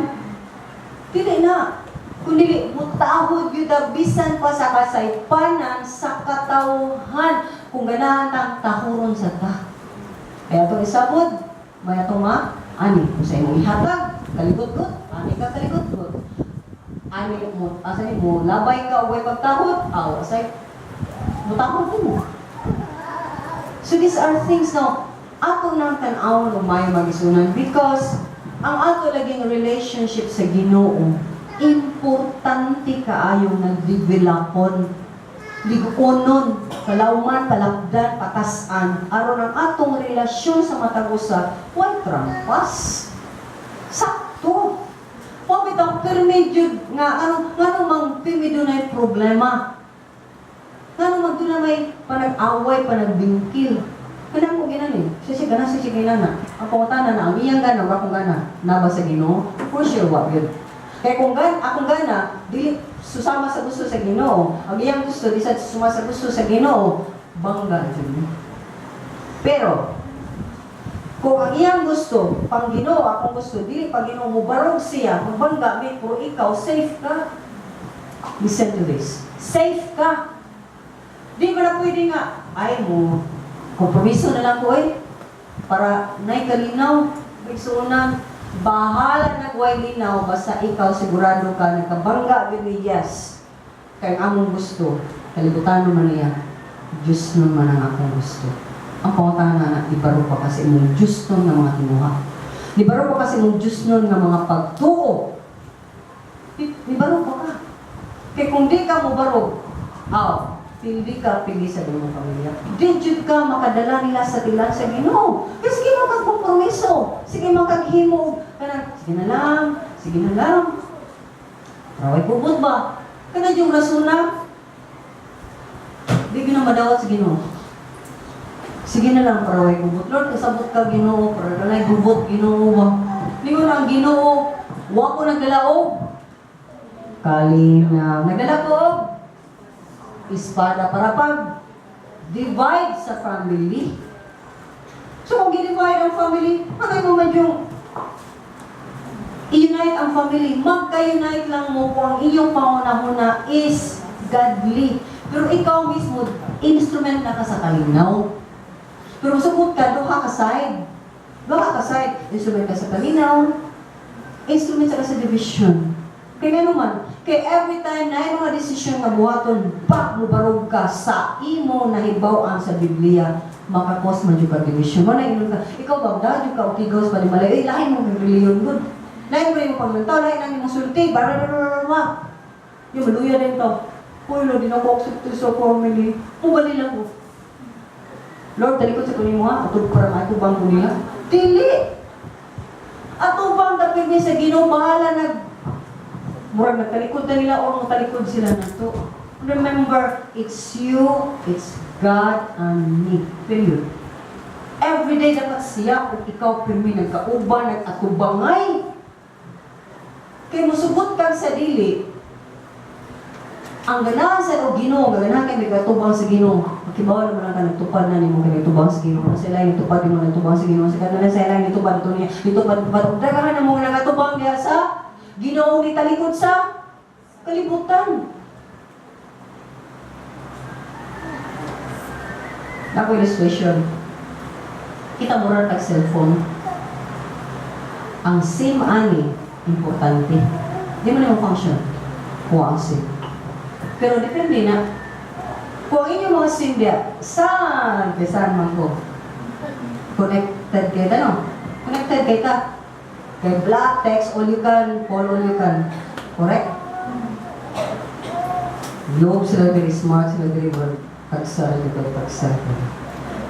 Dili na. Kung dili, mutahod yun na bisan pa sa kasaypanan, sa katauhan, kung ganahan tang tahuron sa ta. Kaya itong isabod, may itong ani, kung sa imong ihatag, kalikot-kot, ani ka kalikot-kot. Ani mo, asan mo, labay ka, uway pagtahod, asay, mutahod mo. So these are things now, ato nang tan-awon o may magisunan because ang ato laging relationship sa Ginoo, importante kaayo nag-developon, liguonon, kalauman, palakdan, patasan, aron ang atong relasyon sa matag usa, huwag trampas. Sakto. Pabit ang permedyo nga, ano mang permedyo na yung problema. Ano mang doon na may panag-away, panagbingkil. Kailan mo ginani? Sisi gana. Ang pangutana na, ang iyang gana, wala kong gana. Naba sa Ginoo? For sure, wag yun. Kaya kung akong gana, dili susama sa gusto sa Ginoo. Ang iyang gusto, di sa susama sa gusto sa Ginoo, bangga dyan. Pero, kung ang iyang gusto, pang Ginoo, akong gusto, dili pang Ginoo mo, barog siya, magbangga, may puro ikaw, safe ka. Listen to this. Safe ka. Di ba na pwede nga, ay mo, kompromiso na lang ko para na'y kalinaw, bigsunan, bahala na kuway linaw, basta ikaw sigurado ka, nagkabangga, gini, yes. Kaya ang among gusto, kalibutan naman niya, Diyos naman ang akong gusto. Ang pangutangan na, di baro pa kasi mong Diyos nun ng mga tinuha. Di baro pa kasi mong Diyos nun ng mga pagtuo. Di baro pa ka. Kaya kung di ka mo baro, hindi ka pili sa iyong pamilya. Di jud ka makadala nila sa tilan sa Ginoo. Kaya sige magkagkompromiso. Sige magkaghimo. Sige na lang. Raway pubot ba? Kana yung rasuna. Di na madawat sa Ginoo. Sige na lang, raway pubot. Lord, kasabot ka Ginoo. Para kalay pubot, Ginoo ba? Di mo na ang Ginoo. Huwag ko naglalaog. Kalinaw. Naglalaog. Espada para pag-divide sa family. So, kung i-divide ang family, ano mo man yung i-unite ang family, magka-unite lang mo kung ang iyong pangunahuna is godly. Pero ikaw mismo, instrument na ka sa kalinaw. Pero sugot ka, duha ka side. Instrument ka sa kalinaw, instrument ka sa division. Kaya naman, kaya every time na yung mga desisyon na buhaton, mubarog ka sa imo na hibawaan sa Biblia, makakos man yung ka-division. Wala inon ka, ikaw ba, dahil yung ka-utigos pa ni Malay, lahin mong reliyon good. Lahin mo yung paglantaw, lahin ang imong sulti, barararararama. Yung maluya din to. Uy, Lord, di na ko accept sa family. Mubali lang ko. Lord, talikot sa kunin mo ha, atog para maitubang ko nila. Dili! Atubang tapig niya sa Ginoo, bahala murag nagtalikod na nila o nagtalikod sila na to. Remember, it's you, it's God, and me. Period. Every day dapat siya kung ikaw pirmi nagkauban, nag-atubangay. Kaya musubot kang sa dili, ang ganahan sa Ginoo, ganahan kayo nagkatubang sa Ginoo. Makibawa naman ka nagtupad na ni mo kayo nagtubang sa Ginoo. Sila yung nagtupad mo nagtubang sa Ginoo. Sa kanila sila yung nagtupad ito niya. Nagtupad. Dagahan na mo nagkatubang niya sa Ginoo ni talikod sa kalibutan. Ako illustration. Kita mo rin cellphone. Ang SIM ani, importante. Di mo na yung function. Kuha ang SIM. Pero depende na. Kung inyong mga SIM diya, saan man ko? Connected kayo, ano? Connected kayo ta. Kay black, text, all you can, call all you can. Correct? Globe sila very smart, sila very well. Tagsara dito, tagsara dito.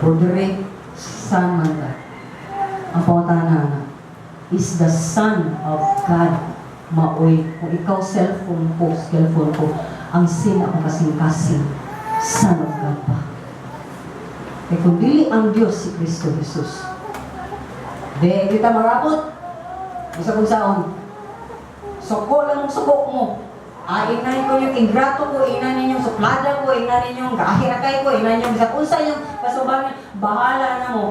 Ordering, saan man ka. Ang pangatangan na, is the Son of God. Maoy, kung ikaw cellphone ko, ang sin ako kasing-kasing, Son of God pa. Kaya kung dili ang Diyos si Kristo Jesus, di kita marapot, isa kung saon, suko lang mong suko mo, inanin ko yung ingrato ko, inanin yung suplada ko, inanin yung kahirakay ko, inanin yung bisakunsa yung pasubang, bahala na mo.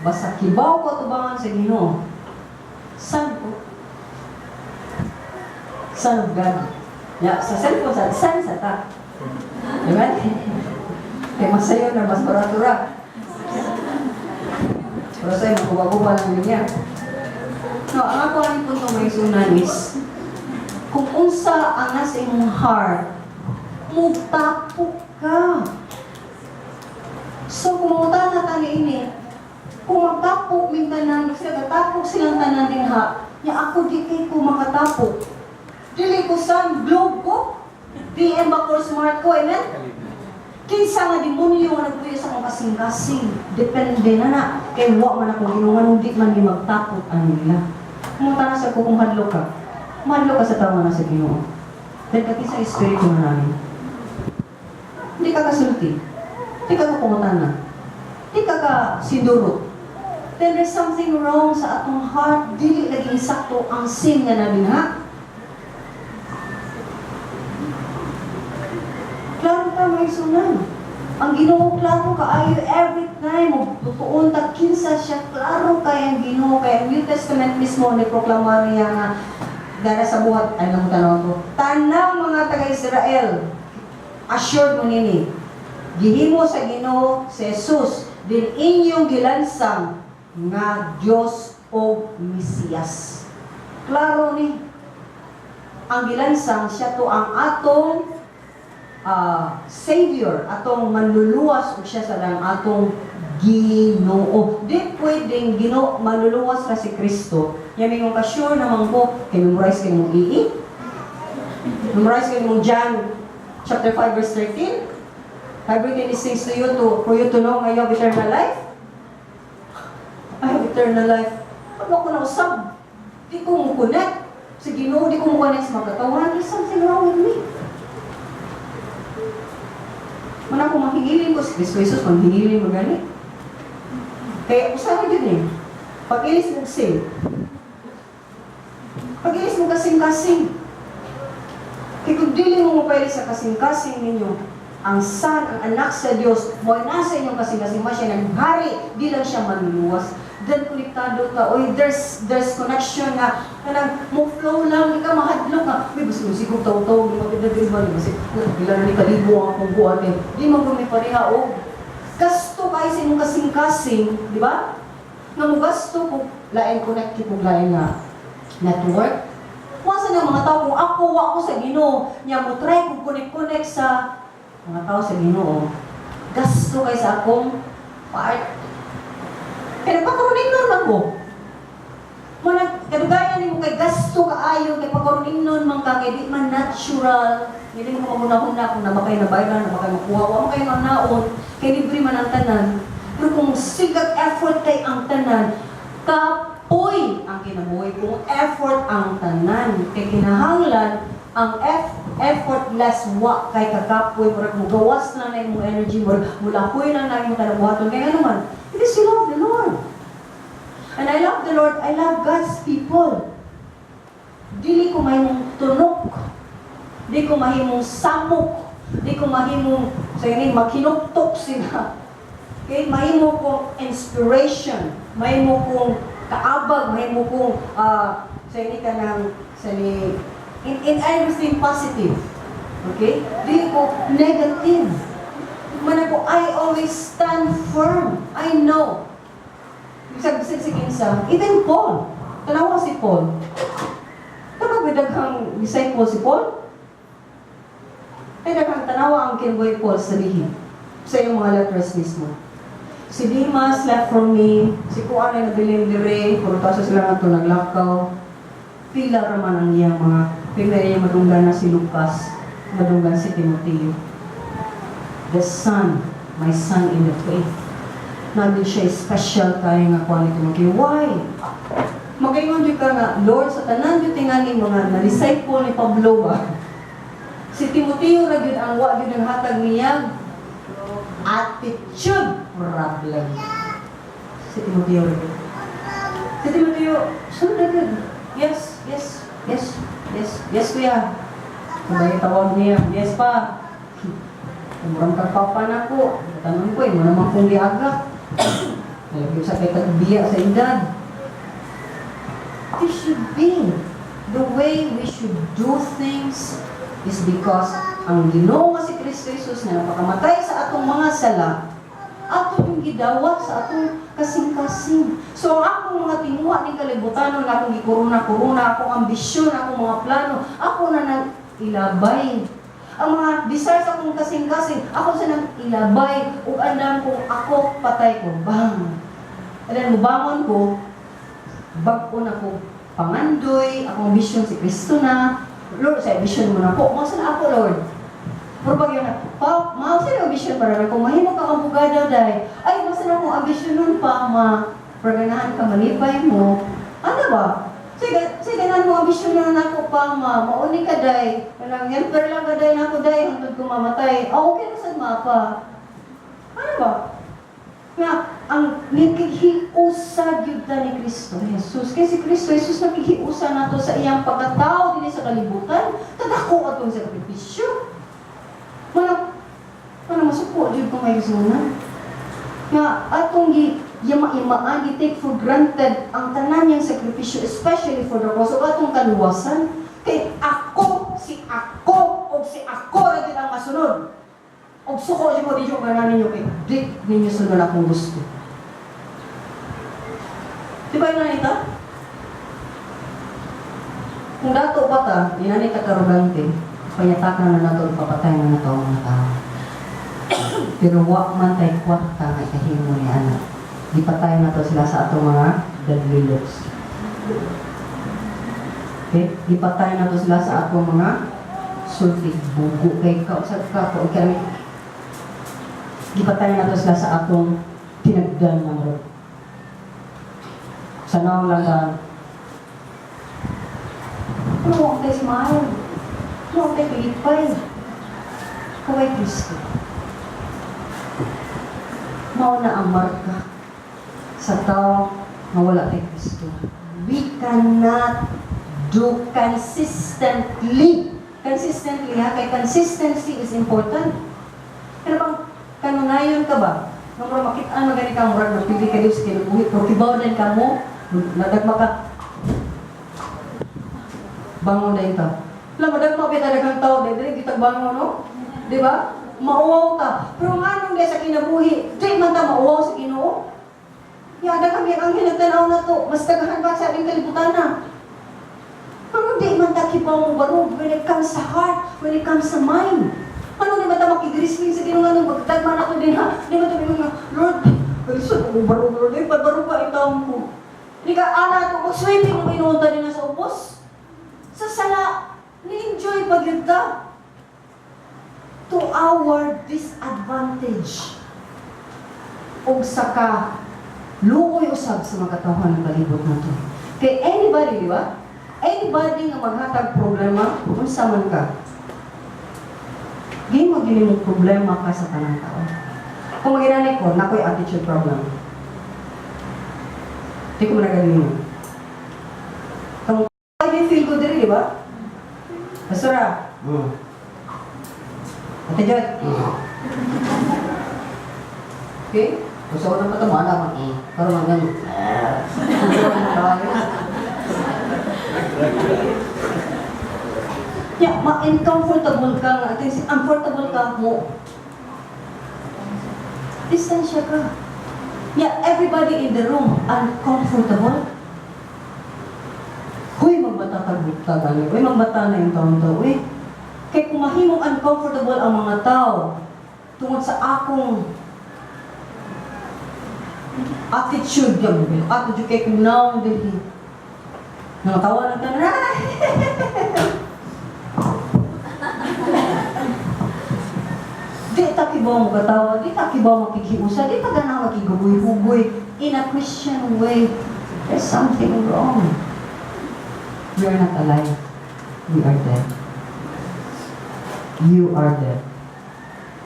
Basta kibaw ko tubangan sa Ginoo. Son ko. Son of God. Ya, sa cellphone, sa son sa ta. Diba? Kaya masayo na, mas baratura. Pero sa'yo, makuha-kuha lang yun yan. No, ang ako ang punto may sunan is, kung unsa ang nasa imong heart, mugtapok ka. So, kung mamutan na tani ini, kung magtapok ming tanan, sila tapok silang tanan din ha, niya ako di kay ko makatapok. Dili ko sang globe ko, DM ba ko smart ko, amen? Kinsa nga demonyo nga nagpuyo sa mga kasing-kasing, depende na na, kay wa man ako ginungan, hindi man yung magtapok ano nila. Kumunta na sa ko kung hadlo ka, mahalo ka sa tawa na sa Ginoo. Dahil kati sa espiritu na namin. Hindi ka kasulti. Hindi ka kapungutan na. Hindi ka kasindurot. Then there's something wrong sa atong heart. Dili lagi sakto ang sin nga namin ha. Klaro ka may sunan. Ang Ginoo klaro kaayo every time. Tutuon ta kinsa siya. Klaro kay ang Ginoo. Kaya ang New Testament mismo nagproklamar niya nga dara sa buhat, ay lang tanaw ko. Tanang mga taga-Israel, assured mo nini, gihimo sa Ginoo si Jesus, din inyong gilansang nga Diyos o Mesiyas. Klaro ni, ang gilansang siya to ang atong Savior, atong manluluwas o siya sa lang atong Ginoo. Di pwedeng Ginoo manluluwas ra si Kristo. Yan yung ka-sure naman ko, memorize kayo mong ii. Memorize kayo mong John chapter 5 verse 13. Everything is things to you for you to know nga you have eternal life. I have eternal life. Pag ako na usab, di ko mo connect. Sa Ginoo, di ko mo connect sa mga katawan. There's something wrong with me. Mana ko maghingilin ko, si Kristo Jesus, maghingilin mo gani. Kaya usahan din eh. Pag-ilis mo sing. Pag-ilis mo kasing-kasing. Kaya kung dili mo mapailis sa kasing-kasing ninyo, ang Son, ang anak sa Diyos, mo ay nasa inyong kasing-kasing, siya naghari, di lang siya manluwas. Then, konektado ka, oy, there's connection na, mo flow lang, di ka mahadlok nga. May basta musikog taw-taw, di mapidagin ba, di bila na ni kalibo ang akong buwan, di mo gumi pareha, o. Gasto kayo sa inyong kasing-kasing, di ba? Nga mo gasto kung lain connect kung lain na network. Wasa na mga tao, kung ako, wa ko sa Ginoo, niya mo try kung connect sa mga tao sa Ginoo. Gasto kayo sa akong part. Kaya pagkarunin nun lang ko. Kadugayan ni mo kay gasto kaayo, kay pagkarunin nun man ka, kay di man natural. Hindi mo kamunahuna kung namakay na baylan, namakay makuha, wa makay manaon, kay libre man ang tanan. Pero kung sigat effort kay ang tanan, kapoy ang kinabuhi. Kung effort ang tanan, kay kinahanglan, ang effortless wa kay kakapoy, murag mo gawas lang na imong energy, mulapoy lang na imong tanabuhaton. Kaya nga naman, because you love the Lord. And I love the Lord, I love God's people. Dili ko mahimong tunok, di ko mahimong samok, di ko mahimong, so yun, maghinuktok sila. Okay, mahimo kong inspiration, mahimo kong kaabag, mahimo kong sa ini ka ng sa ni in everything positive. Okay? Dili ko negative. Man ako, I always stand firm. I know. Sabi sa even Paul. Tanawa si Paul. Tanawa daghang disciple si Paul? Ay daghang tanawa ang kinbuhay Paul sa lihi. Sa iyong mga letters mismo. Si Demas left for me. Si Kuan ay nabiling dire. Puro tasa sila nga ito naglakaw. Pila raman ang iyang mga pila madunggan na si Lucas. Madunggan si Timoteo. The son, my son in the faith. Nandun siya special tayo nga kuha ni Timoteo. Why? Magayon din ka nga, Lord, sa tanan yung tingali mga na-disciple ni Pablo ba? Si Timoteo na yun ang wa yun ang hatag niya. Attitude problem. Si Timoteo na yun. Si Timoteo, sunod na yun. Yes, yes, yes, yes, yes kuya. Sabay tawag niya, yes pa. Murang kagpapa na ko. Tanong ko, mo naman kong liaga. Nalagyo sa kay tagbiya sa edad. This should be the way we should do things is because ang Ginoo nga si Kristo Jesus na napakamatay sa atong mga sala, ato yung gidawat sa atong kasing-kasing. So ang akong mga tinuha ni kalibutan, akong gikuruna-kuruna, akong ambisyon, akong mga plano, ako na nang ilabay. Ang mga desires akong kasing-kasing, ako sa nang ilabay, ug andam kung ako patay ko, bang. Alam mo, bangon ko, bag-o na ko, pangandoy, akong ambisyon si Kristo na, Lord, sa ambisyon mo na po, masa na ako, Lord? Pero pag yun na, masa na ambisyon para na, kung mahimo ka ang bugada, day, ay, masa na akong ambisyon nun pa, praganahan ka, malipay mo, ano ba? Sige, ganan mo, ambisyon na ako pa, mauni ka, day, helper lang ka, day, na ako, day, hantod ko mamatay, okay na sa mapa. Ano ba? Nga, ang naghihiusa yun ni Kristo Jesus. Kasi si Kristo Jesus naghihiusa na to sa iyang pagkatao din sa kalibutan. Tadako atong sakripisyo. Mana masuko yun kung may zona. Nga, atong yama-imaan, take for granted ang tanan niyang sakripisyo, especially for the cause of atong kaluwasan. Kaya ako, si ako na din ang masunod. Og suko siya mo, di siya ganan ninyo kay di ninyo sunod akong gusto. Di ba yun nanita? Kung dato pa ta, inanay ka karugante, panyatakan na nato, papatay na nato ang mga tao. Pero wak man tayo kwarta nga kahimo ni anak. Di patay na to sila sa atong mga deadly looks. Okay? Di patay na to sila sa atong mga sulfig, bugo kay kausap ka, kung kami gipatay na to sila sa atong tinagdan ng road. Sana lang ka. Pero huwag tayo smile. Huwag tayo pilipay. Kaway Kristo. Mauna ang marka sa tao na wala kay Kristo. We cannot do consistently. Consistently, ha? Kaya consistency is important. Pero bang kanunayon ka ba? Nung makita magani ka murag magpili ka Diyos kinubuhi, pero kibaw din ka mo, nadagma ka. Bangon na ito. Alam, madagma ka talagang tao, dahil kita bangon, no? Di ba? Mauwaw ka. Pero nga nung dahil sa kinabuhi, di man ta mauwaw sa Ginoo. Yada kami ang hinatanaw na to, mas tagahan ba sa ating kalibutan na? Pero di man ta kibaw mong barog when it comes sa heart, when it comes sa mind. Ano di ba ito makigrisling sa Ginoo nung magtagman ako din ha? Di ba ito mga, Lord, kalisod ako barog, Lord, eh, barog pa itaw mo. Hindi ka, ana, ito, mag-swimming na minuunta din na sa upos. Sa sala, ni-enjoy pag yun ka. To our disadvantage. O saka, luoy usab sa mga katawhan ng palibot na ito. Kay anybody, di ba? Anybody nga maghatag problema, kung saman ka, di mo din mo problema ka sa tanang tao. Kung maginanay ko, nako'y attitude problem. Di ko managaling mo. Kung I feel good rin, di ba? Basura. Ate Jod. Okay? Gusto ko na pa ito, mga naman. Pero mga ganun. uncomfortable ka nga, uncomfortable ka mo, distansya ka. Yeah, everybody in the room, uncomfortable. Huy, magbatatagod ka gani. Uy, magbata na yung taon to. Uy, kaya kung mahimong uncomfortable ang mga tao tungkol sa akong attitude yung attitude kay kung naong din nakatawa ng tanan. Di takibaw mo katawa, di takibaw makikiusa, di tagana makiguboy-huboy in a Christian way. There's something wrong. We are not alive. We are dead. You are dead.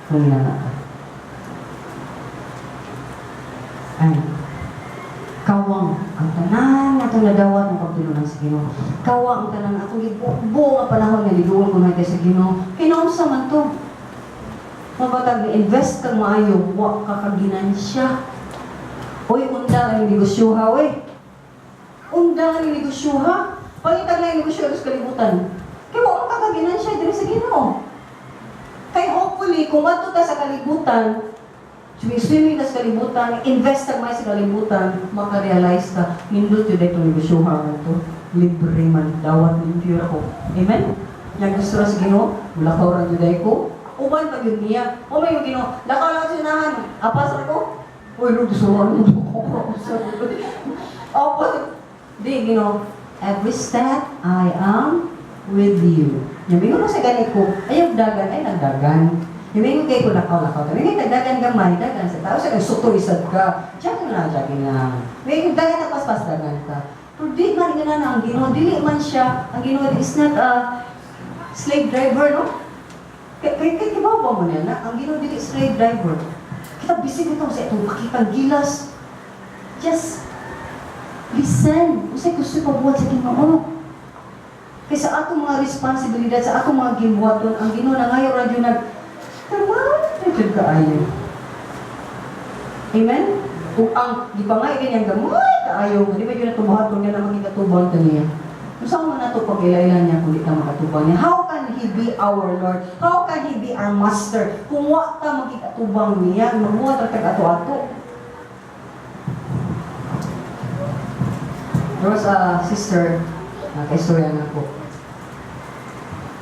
Kung ka. Ay, kawang ang tanan nga itong nadawat ng pagtulungan sa Ginoo. Kawang ang tanan atong buong nga panahon nga liduon ko natin sa Ginoo. Kinaunsa man to. Mabatag invest kang maayo, wa ka kaginansya. Uy, unda ang negosyuha, uy. Unda ang negosyuha. Pangitag na yung negosyo sa kalibutan. Kaya wa ka kaginansya diri sa Ginoo. Kaya hopefully, kung mato ka sa kalibutan, swimming ka sa kalibutan, invest ka may sa kalibutan, makarealize ka, nindot yun itong negosyuhan mo ito. Libre man, dawat limpyo ako. Amen? Yang gusto na sa Ginoo, mulakaw rin yun ko. Uban pa yun niya. O may yung Ginoo, lakaw lang sinahan. Apas ako? Uy, Lord, suruhan mo. Opo, di Ginoo, every step I am with you. Yabi ko na sa ganit ko, ayaw dagan, ay nagdagan. Yabi ko kayo ko lakaw-lakaw. Yabi ko nagdagan gamay, dagan sa tao. Siya nagsuto-isad ka. Diyan na, diyan na. Yabi ko dagan na paspas, dagan ka. Pero di man nga na ang Ginoo, dili man siya, ang Ginoo is not a slave driver, no? Kaya kibaw ba mo niya na, ang Ginoo dili slave driver. Kita bisig ito sa itong pakitang gilas. Just listen. Kasi gusto pa buhat sa Ginoo. Kaya sa atong mga responsibilidad, sa atong mga gibuhaton, ang Ginoo na ngayon radyo nag-tamad kaayo. Amen? Kung ang di pa nga ganyan gamay kaayo, di ba yun natubuhaton nga na magkikatubang ito niya? Kung saan mo na ito pag-ilailan niya kung di ka makatubang niya? How can He be our Lord? How can He be our Master? Kung wa ka magkikatubang niya, magbuhat ang tag-ato-ato. There was a sister, nakaistorya na po.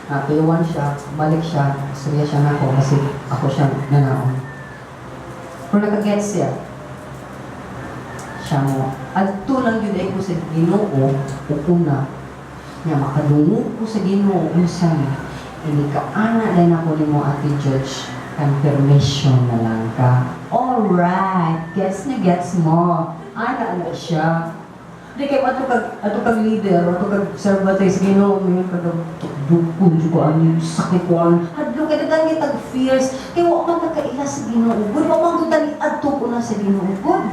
Nakiwan siya, balik siya, istorya siya na ako kasi ako siya nanaon. Kung nakagets siya mo, at tulang yun ay ko sa Ginoo, o una, nga makadungo ko sa Ginoo, unsan, ini kaana din ako ni mo Ate George, confirmation na lang ka. Alright, gets mo. Ana siya. Di kayo ato kag leader, ato kag servante sa Ginoo, may kadugpon ko ani sakit ko an. Hadlo kay dagan tag fears, kay wa man nakaila sa Ginoo. Gud wa man gud tani adto ko na sa Ginoo. Gud.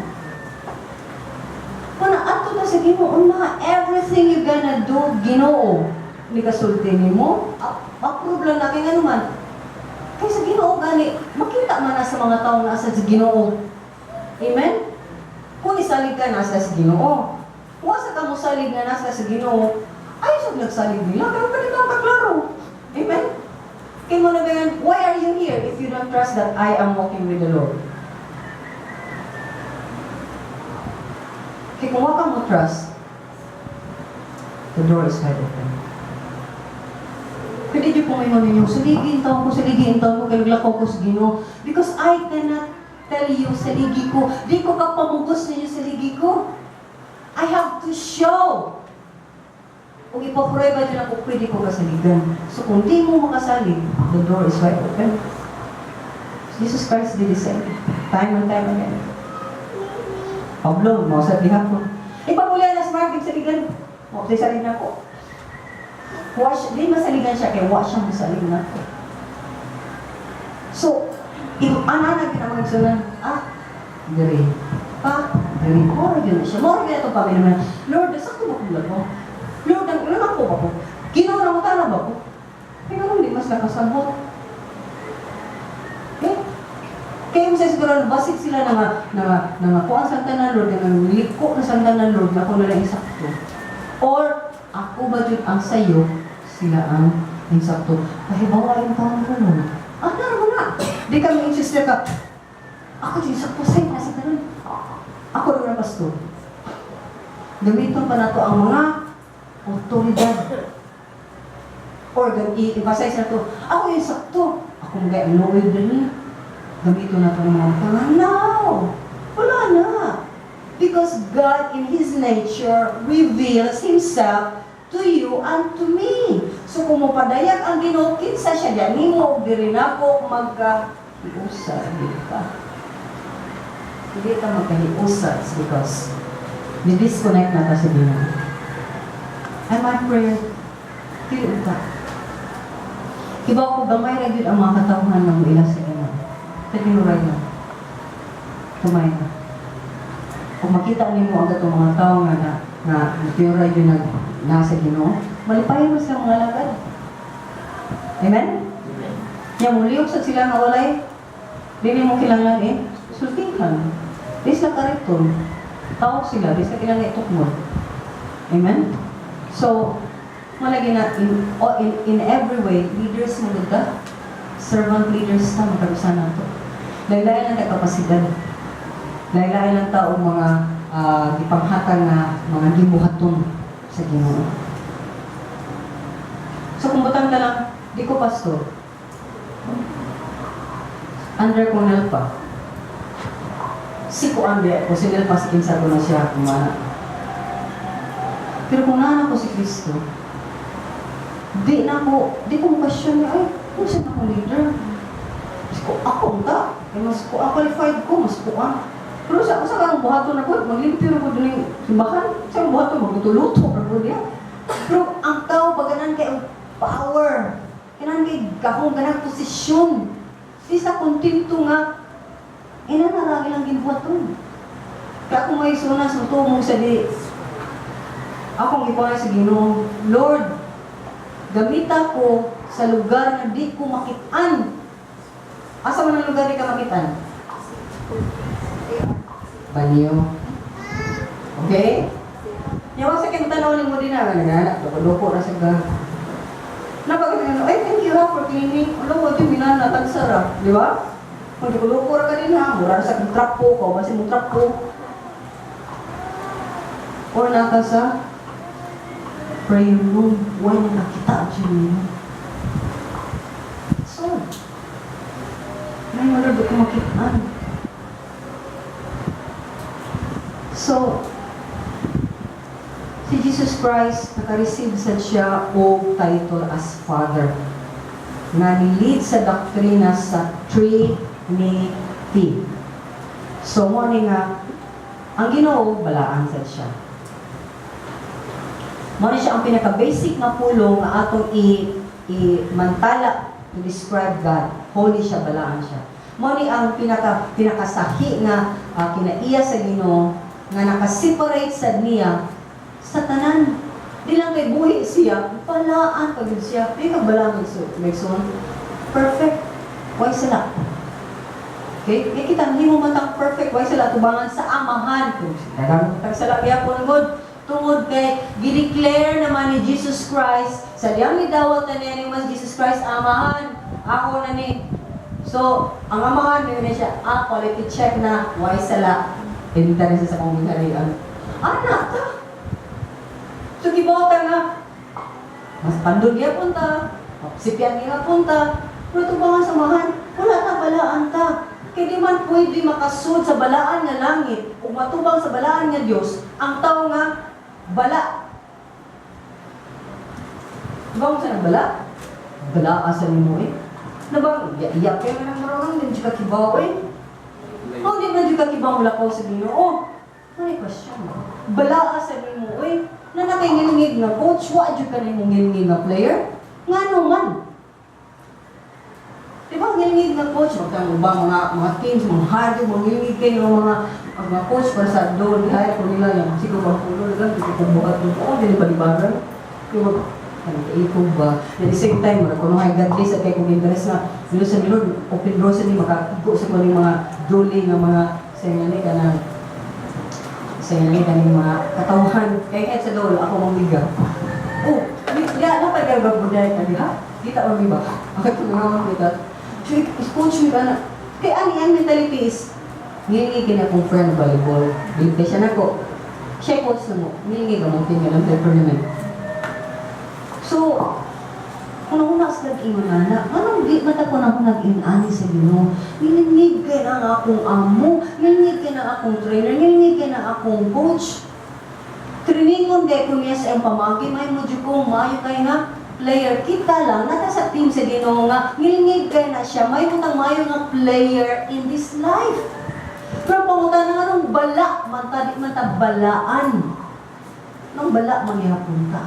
Kuna adto ta sa Ginoo na everything you gonna do Ginoo. Ni kasulti nimo, approve lang natin ano man. Kay sa Ginoo gani, makita man na sa mga tawo na sa Ginoo. Amen? Kung isalig ka nasa sa Ginoo, kung sa kamo salig na nasa sa Ginoo, ay siya nagsalig nila, pero pwede kang kaklaro. Amen? Kaya mo na ganyan, why are you here if you don't trust that I am walking with the Lord? Kaya kung waka mo trust, the door is wide open. Pwede niyo po ngayon ninyo, saligin taon ko, kaya naglakaw ko sa Ginoo. Because I cannot tell you, saligi ko, di ko kapamugos ninyo saligi ko. I have to show. Kung ipaprueba nyo na kung pwede ko kasaligan. So kung di mo makasalig, the door is wide open. Jesus Christ did the same. Time and time again. Pablo, mga sabihan ko. Ipamulya na smart, di saligan. O, di salig na ko. Di masaligan siya, kaya wash siyang masalig na ko. So, ana ginamang sunan, diri. Diri, mora yun na siya. Mora yun na ito pa, naman. Lord, sakto ba kong lago? Lord, ang ilan ako ba ko? Ginawa na mo tala ba ko? Kaya nga hindi mas nakasabot. Okay? Kaya mo sa siguro, basit sila na kuha ang santa na Lord, na liko na santa na Lord, na ako nalang isakto. Or, ako ba dyan ang sayo, sila ang Yung sakto, pahibawa yung taon ko nun. Ano na? Di kami insistir ka. Ako din sakto sa'yo, nasa ganun. Ako rin na pastor. Gamiton pa na to ang mga otoridad. Or i-emphasize na to, ako yung sakto. Ako mga annoyed na niya. Gamiton na to ng mga tangan. No! Wala na. Because God in His nature reveals Himself to you and to me. So kung mapadayak ang Ginoo, kinsa siya diyan, nimo diri na ko magka-hiusa, di ka. Hindi ka magka-hiusa because di-disconnect na ta sa Ginoo. And my prayer, tiyo ka. Iba ko gamay na yun ang mga katawhan ng ila sa Ginoo. Tinuray na. Tumay na. Kung makita niyo agad ang mga tao na tinuray yun na nasa Ginoo, malipayan mo sa mga lagad. Amen? Yung muliyok sa sila na walay, hindi mo kailangan sultihan. Di sila karekton. Tawag sila, di sila kailangan itukmod. Amen? So, malagi na, in every way, leaders mo ka, servant leaders na, magkarusan na ito. Laylayan ang nagkapasidad. Laylayan ang taong mga ipanghatag na mga gibuhaton sa Ginoo. So kung butang ka lang, di ko pastor. Under ko Nelpa. Si ko Andre, o si Nelpa, si kinsa ko na siya, kumana. Pero kung nana ko si Kristo, di ko question niya, ay, kung siya na leader? Mas ko, ako ta. Mas ko, qualified ko, mas ko ang. Pero sa kang buhaton ako, maglimpyo ko doon yung simbahan. Sa buhaton, magutuluto ako niya. Pero ang tao, baganan kay power. Kailangan kay kahong ganang posisyon. Di sa kontinto nga, inanaragi lang ginbuhaton. Kaya kung may sunas, matumong sa di, akong ipahay sa Ginoo, Lord, gamita ko sa lugar na di ko makitaan. Asa man ang lugar di ka makitaan? Banyo. Okay? Yawa sa kong tanaw mo din na, naganak, loko na sa ga. Napagano, ay, thank you for cleaning. Alam mo, ito minana, tagsara. Di ba? Kung di ko loko ra ka din ha, mura sa trapo ko, basi mo trapo. Or naka sa prayer room, huwag na nakita dyan. So, may wala doon kumakitaan. So, si Jesus Christ, naka-receive sa siya o title as Father. Na nilid sa doktrina sa Trinity. So, mo nga, ang Ginoo, balaan sa siya. Mo siya ang pinaka-basic na pulong na atong i-mantala to describe God. Holy siya, balaan siya. Mo ang pinakasahi na kinaiya sa Ginoo nga naka-separate sa niya sa tanan. Di lang kay buhi siya, balaan pagod siya. Di ka balaan Megson. Perfect. Why sila? Okay? Kaya kita, hindi mo matang perfect. Why sila? Tubangan sa amahan. Kung sila kaya po nagod, tungod kay gideclare naman ni Jesus Christ sa diyang nidawat na niya ni Mas Jesus Christ, amahan. Ako na ni. So, ang amahan, yun na siya, quality check na, why sila? Interest sa komunitarian. Anak ta! So, gibota nga, mas pandun niya punta, sipyan niya punta, pero ito ba nga samahan? Wala na balaan ta. Kaya di man pwede makasud sa balaan nga langit o matubang sa balaan nga Diyos, ang tao nga, bala. Diba kung saan ang bala? Bala asan mo Nabang, iyak kayo na ng marunong, hindi ka kibaw Oh, di man ka kibaw lakaw sa Ginoo. May question mo. Bala asan mo na nakingilingig nga coach, wa dyan ka na yung ngilingig nga player? Nga naman. Diba ngilingig nga coach? Magtang ba mga teams, mga hard, mga ngilingig kayo mga coach para sa doon, hire ko nila yung siguro ba pulo na lang, hindi ko buhat doon. Oo, hindi pa libaran. Ito ba? At the same time, kung mga godless at kaya kung interest na, nilo sa nilo, open doors na makakigo sa kung mga drooling ng mga sayangani ka ng sayangani ka ng mga katawhan. Kaya kahit sa doon, ako mong ligaw. Oh, na pa kayo babuday ka diha? Kita mo ba? Ang mga kita. Coach mo ka na. Kaya ang mentality is, ngilingi na kong friend volleyball. Bilip siya na ko. Siya coach na mo. Ngilingi ka mong tingin ng tournament. So, kung una sa nag-ingon na, anong di mata ko na nag-inani sa Ginoo? Nilingig ka na akong amo, nilingig ka na akong trainer, nilingig ka na akong coach. Triningon kay kung niya sa iyong pamagi, may mo kong mayo kayo na player. Kita lang, nata sa team sa Ginoo nga, nilingig ka na siya, may mutang mayo nga player in this life. Pero pangutan na nga nung bala, manta balaan. Nung bala, mangyapon ka.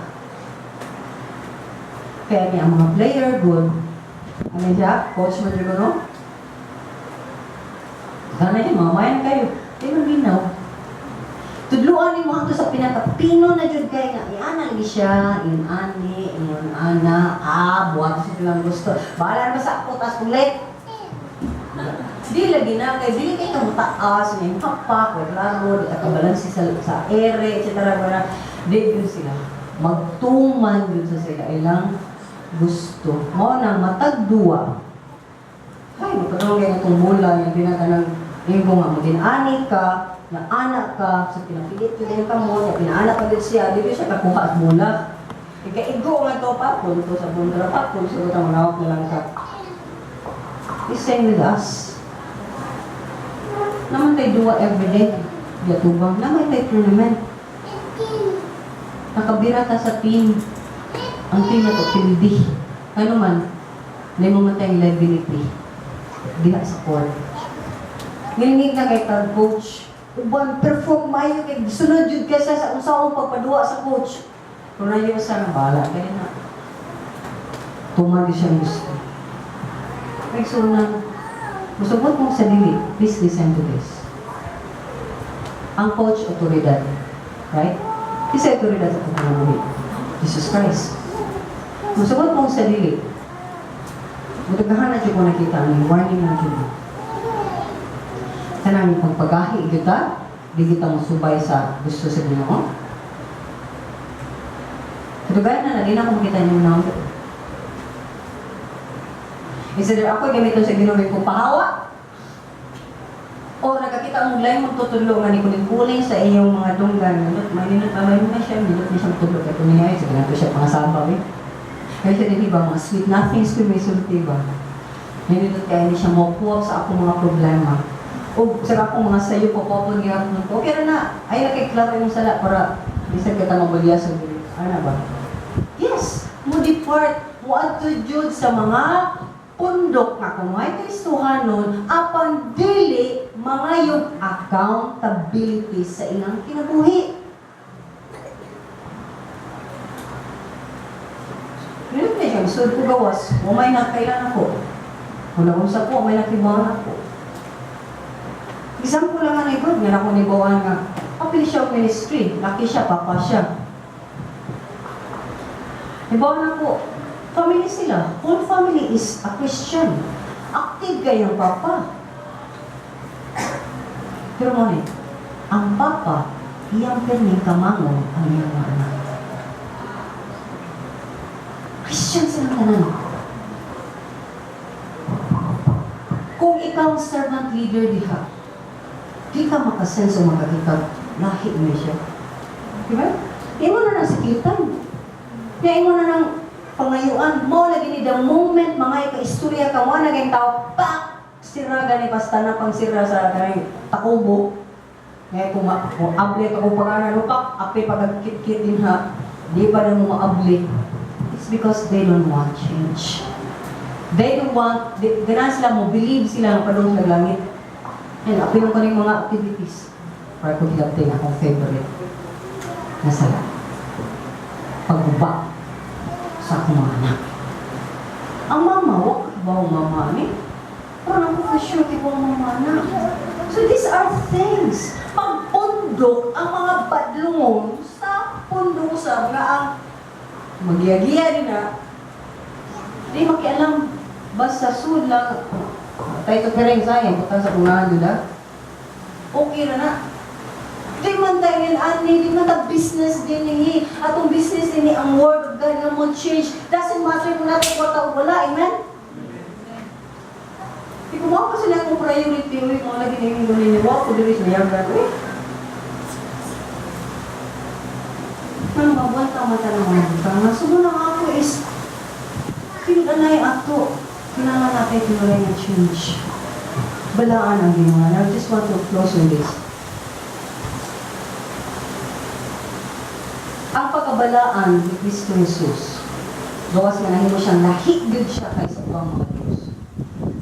Kaya niya ang mga player, good. Ano siya? Coach mo dito, no? Sana yung mamayan kayo. Di ba binaw? Tudluan ni mo ito sa pinakapino na dyan kayo nga. Iana lagi siya, inani, iyon ana, buhat siya lang gusto. Bahala na sa ako, tas kulit. Di lagi na kayo, di kayo kang taas, yung kapak, klaro, di kabalansi sa ere, etc. Di yun sila. Magtuman yun sa sila. Ilang gusto. Mo na matagduwa. Ay, magkaroon kayo itong mula, yung pinatanang, yung nga, mag-inani ka, na anak ka, sa pinapilit yun ka mo, na pinaanak ka din siya, di siya kakuha at mula. Ika-igo nga ito pa, punto sa bundra pa, punto sa utang manawak na lang ka. He's same with us. Naman tayo duwa everyday. Yatubang, naman tayo tournament. Nakabira ta sa team. Ang team na ito, pildi. Ano man, may mamatay ang liability. Diha sa court. Nilingig na kay tag coach. Uban, perform mayo kay sunod yun kasi sa unsawang pagpaduwa sa coach. Kung na yun sa nabala, kaya na. Tumagi siya gusto. Kaya sunan, masubot mong sa dili, please listen to this. Ang coach, otoridad. Right? Isa otoridad sa pagkakamuli. Jesus Christ. Masubot mong sa dili. Matagahan na siya kung nakita ang warning na siya. Kanang pagpagahi kita, di kita musubay sa gusto sa Ginoo. Katugayan na, hindi na kung makita niyo na ako. Isa din ako, gamito sa Ginoo may pahawa. O nakakita ang mulay mong tutulungan ni kuling-kuling sa iyong mga dunggan. Maninot na siya, minot na siya matulog. Kaya kung niya, sige na ito siya pangasabaw eh. Kaya siya din iba, mga sweet nothings to may sulti ba? Minot kaya hindi siya mapuwag sa akong mga problema. O sa akong mga sayo, papapon niya ako. Okay na, ay nakiklaro yung sala para bisa kita mabulya sa dili. Ano ba? Yes, mo depart, mo adjud sa mga pundok na kung may Kristohanon, apan dili mga yung accountability sa ilang kinabuhi. Minut na siya, gusto ko gawas, may nakailan ako. Kung nakunsa po, may nakibawan ako. Isang ko lang nga na nga ako nibawan nga, apil siya ministry, laki siya, papa siya. Nibawan ako, family sila. Whole family is a Christian. Active kayong papa. Pero mo ang papa, iyang perning kamangon ang iyang mga anak. Christian silang tanan. Kung ikaw servant leader diha, di ka makasenso makakita, lahi mo siya. Diba? Di mo na nasikitan. Kaya mo na ng pangayuan mo, lagi ni the moment, mga ika-istorya ka mo, naging tao, pak! Sira gani, basta na pang sira sa kanang takubo. Ngayon kung abli ka kung pangalan, pak, api pagkakit-kit din ha, di pa na mo maabli. It's because they don't want change. They don't want, ganaan sila mo, believe sila ng padung sa langit. Yan, apilong ko rin mga activities para kung hilapin akong favorite na sala. Pagbaba sa akong mga anak. Ang mama, wak ba ang mama ni? Parang ako sure di ko ang mama anak. So these are things. Pagpundok ang mga badlungong sa pundok sa mga ang magiyagiya din na di makialam basta sud lang tayo to kereng sayang, butang sa punahan yun ha. Okay na na. Di man tayo yun, ani, di man ta business din ni. Atong business din ni, ang word of God nga mo change. Doesn't matter kung natin ko tao wala, amen? Di ko mao kasi na akong priority, uy, kung lagi na yung nini, wow, kung diris na yung gano'n. Ano mabuhan ka mata ng mga butang? Subo na ako is, pinanay ato. Kailangan natin tinulay na change. Balaan ang ginawa. I just want to close with this. Ang pagkabalaan ni Kristo Jesus, gawas nga nahimo siyang nahigid siya kaysa ibang mga Diyos.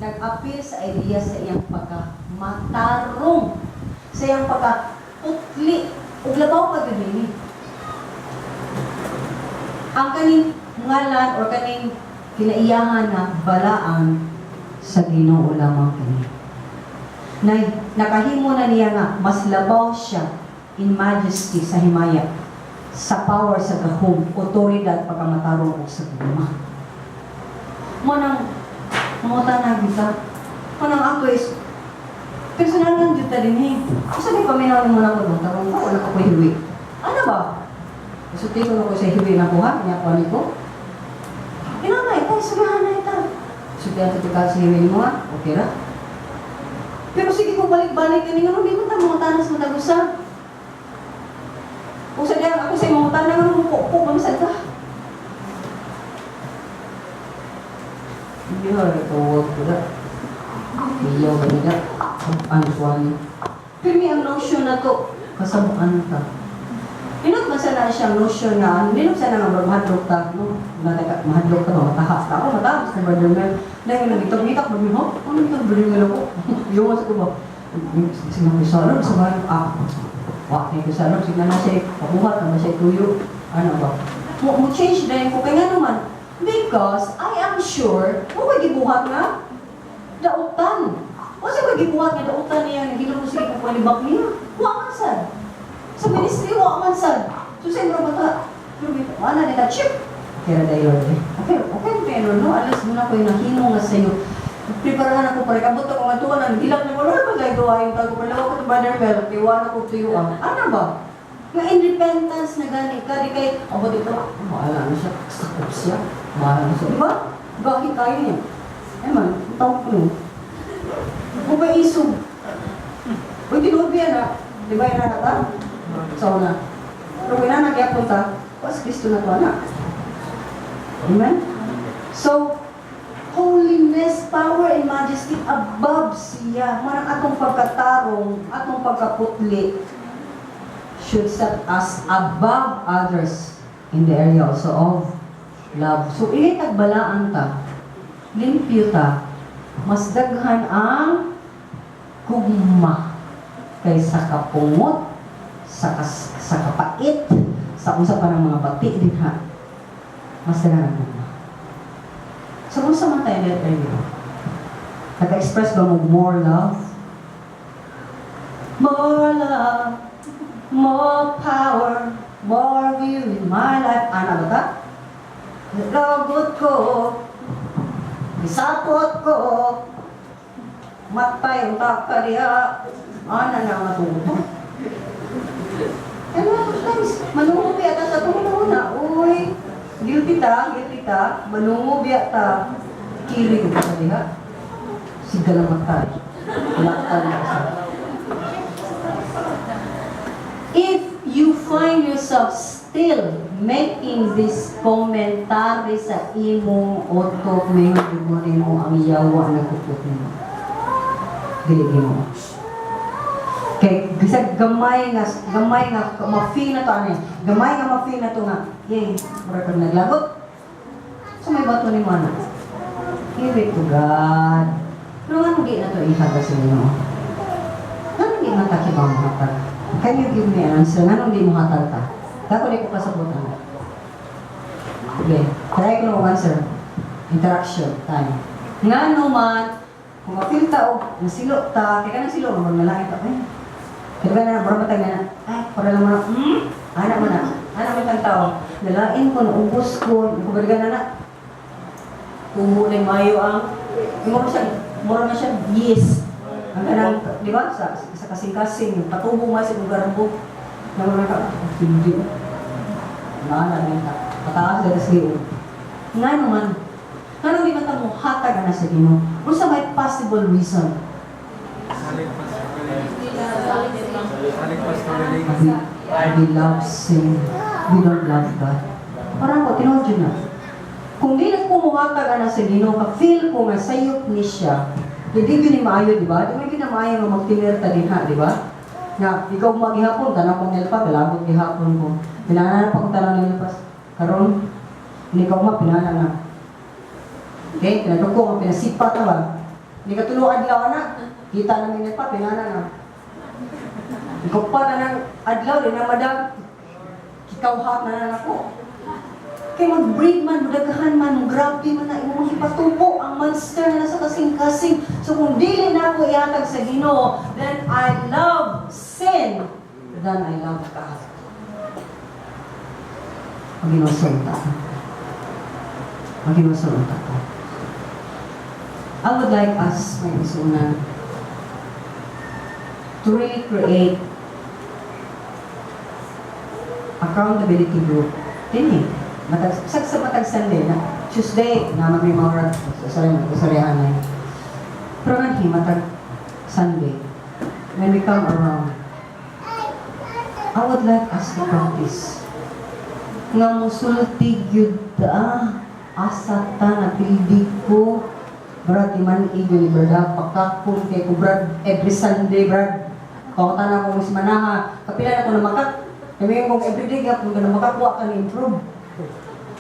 Nag-appeal sa idea sa iyang pagkamatarong, sa iyang pagkaputli, ug labaw pa din. Ang kaning ngalan o kaning kinaiyahan na balaan sa Ginoo lamang kini. Nakahimo na niya nga mas labaw siya in majesty sa himaya, sa power sa gahom, otoridad pagkamatarong o sa guma. Manang mamuta na kita. Manang ako is personal lang dito din eh. Kasi di paminaw mo na ko doon, tarong ko, wala ko hiwi. Ano ba? So, tingin ko sa hiwi na buhat, niya ko ko. Inamay, tayo, sagahan na ito. So, kaya ito sa hiwi mo nga, okay na. Pero sige kung balik-balik ka nga, hindi mo ta mga tanas matagusan. Kung sa diyan, ako sa mga tanas nga, mukuk mamsal ka. Hindi nga, ito huwag ko na. Iyaw ka nila. Ang tuwan. Pero may ang notion na to, kasabuan ka. Minot ba sana siyang notion na, minot sana nga mahadlok ta, no? Mahadlok ta, matahas ta. Ako, matahas na brother Mel. Dahil nga nagitag-gitak, babi mo, ano ito, brother Mel ako? Iyon sa ko ba? Sinang bisalog, sa mga, wakil bisalog, signa na siya, pakuhat, na siya tuyo. Ano ba? Mo change na ko, kaya nga naman, because I am sure, mo may gibuhat nga, dautan. O siya may gibuhat nga, dautan niya, nagilong mo sige kung palibak niya. Huwag sad. Sa ministry, huwag man sad. So, sa inyo bata, ano nila, chip. Kaya na yun eh. Okay, pero no, alas muna ko yung nahimo nga sa'yo. Preparahan ako para kabot ako nga tuwa na, dilak na mo, ano ba tayo gawain tayo? Palawa ko ng banner bell, tiwan ako tuyuan. Ano ba? Nga independence na gani ka, di kay, abot ito, maala na siya, sakop siya, maala na siya. Diba? Bakit kayo niya? Eh man, tawag ko nun. Kung ba isog? Uy, tinuod yan ha? Di ba yun na nata? So na. Pero kung nanagya punta, was Kristo na ito anak. Amen? So, holiness, power, and majesty above siya. Marang atong pagkatarong, atong pagkaputli should set us above others in the area also of love. So, ilitagbalaan ta, limpyo ta, mas daghan ang gugma kaysa kapungot, sa kapait, sa usa pa ng mga bati din ha. Mas daghan ang gugma. So, kung sa mga tayo letter nyo, nag-express ba mo more love? More love, more power, more view in my life. Ano ba ta? Lagot ko, isapot ko, matay ang takariya. Ano na matuto? Ano ba guys? Manungubi ata sa tulo na. Uy, guilty ta, manungubi ata. Kiri ko sa diha. Siga lang matay. Wala ka na sa. If you find yourself still making this commentary sa imong otok, may dugunin mo ang yawa na kupot mo. Diligin mo. Kay bisag gamay nga ma-feel na to ani. Gamay nga ma-feel na to nga. Yay, mura kang naglagot. So may bato ni mana. Give it to God. Pero nga hindi na to ihaga sa inyo. Nga hindi mataki ba mo hatag? Can you give me an answer? Nga hindi mo hatag ta? Dako di ko kasabutan. Okay, try ko ng answer. Interaction, time. Nga naman, kung ma-feel ta o nasilo ta, kaya ka nang silo, malangit ako eh. Kaya ba na, mura matag na, ay, para lang mo na, anak mo itang tao. Nalain ko, naubos ko, nakabaligan na na. Kung muna mayo ang, mura na siya, yes. Ang kanang, di ba? Sa kasing-kasing, patubo nga sa lugar mo. Naman ka, hindi. Naalala ka. Pataas na sa iyo. Nga naman, nga naman di mata mo, hatag na sa Ginoo. Kung sa may possible reason. We love sin. We don't love God. Parang ko, tinood yun na. Kung di na kumuhatag na sa Ginoo, ka-feel ko nga sayop ni siya, hindi yun yung maayo, di ba? Di ba yun yung maayo nga magtinirta din ha, di ba? Na, ikaw maghihapon, tanang kong nilpa, galabot gihapon ko. Pinanana pa kong tanang nilpas. Karon, hindi ka uma, pinana na. Okay? Pinagod ko, pinasipat na ba? Hindi ka tulong adlaw na. Kita namin nilpa, pinana na. Ikaw pa na ng adlaw, di na madam. Kikawhat na na ako. Kaya mag-breed man, magdagahan man, grabe man na, imong ipatubo ang monster na nasa kasing-kasing. So kung dili na ako ihatag sa Ginoo, then I love sin than I love God. Mag-inusulta ko. Mag-inusulta ko. I would like us, may isunan, to really create accountability group. Dini. Sa matag Sunday na Tuesday na may mga sarihan na yun. Pero nga matag Sunday when we come around, I would like us to practice nga musulti gyud asata na pildi ko brad iman igo ni brad pakakon kay ko brad every Sunday brad kautan ako mas manaha kapila na ko na makat kami kung everyday gap kung na makakuha ka ni improve.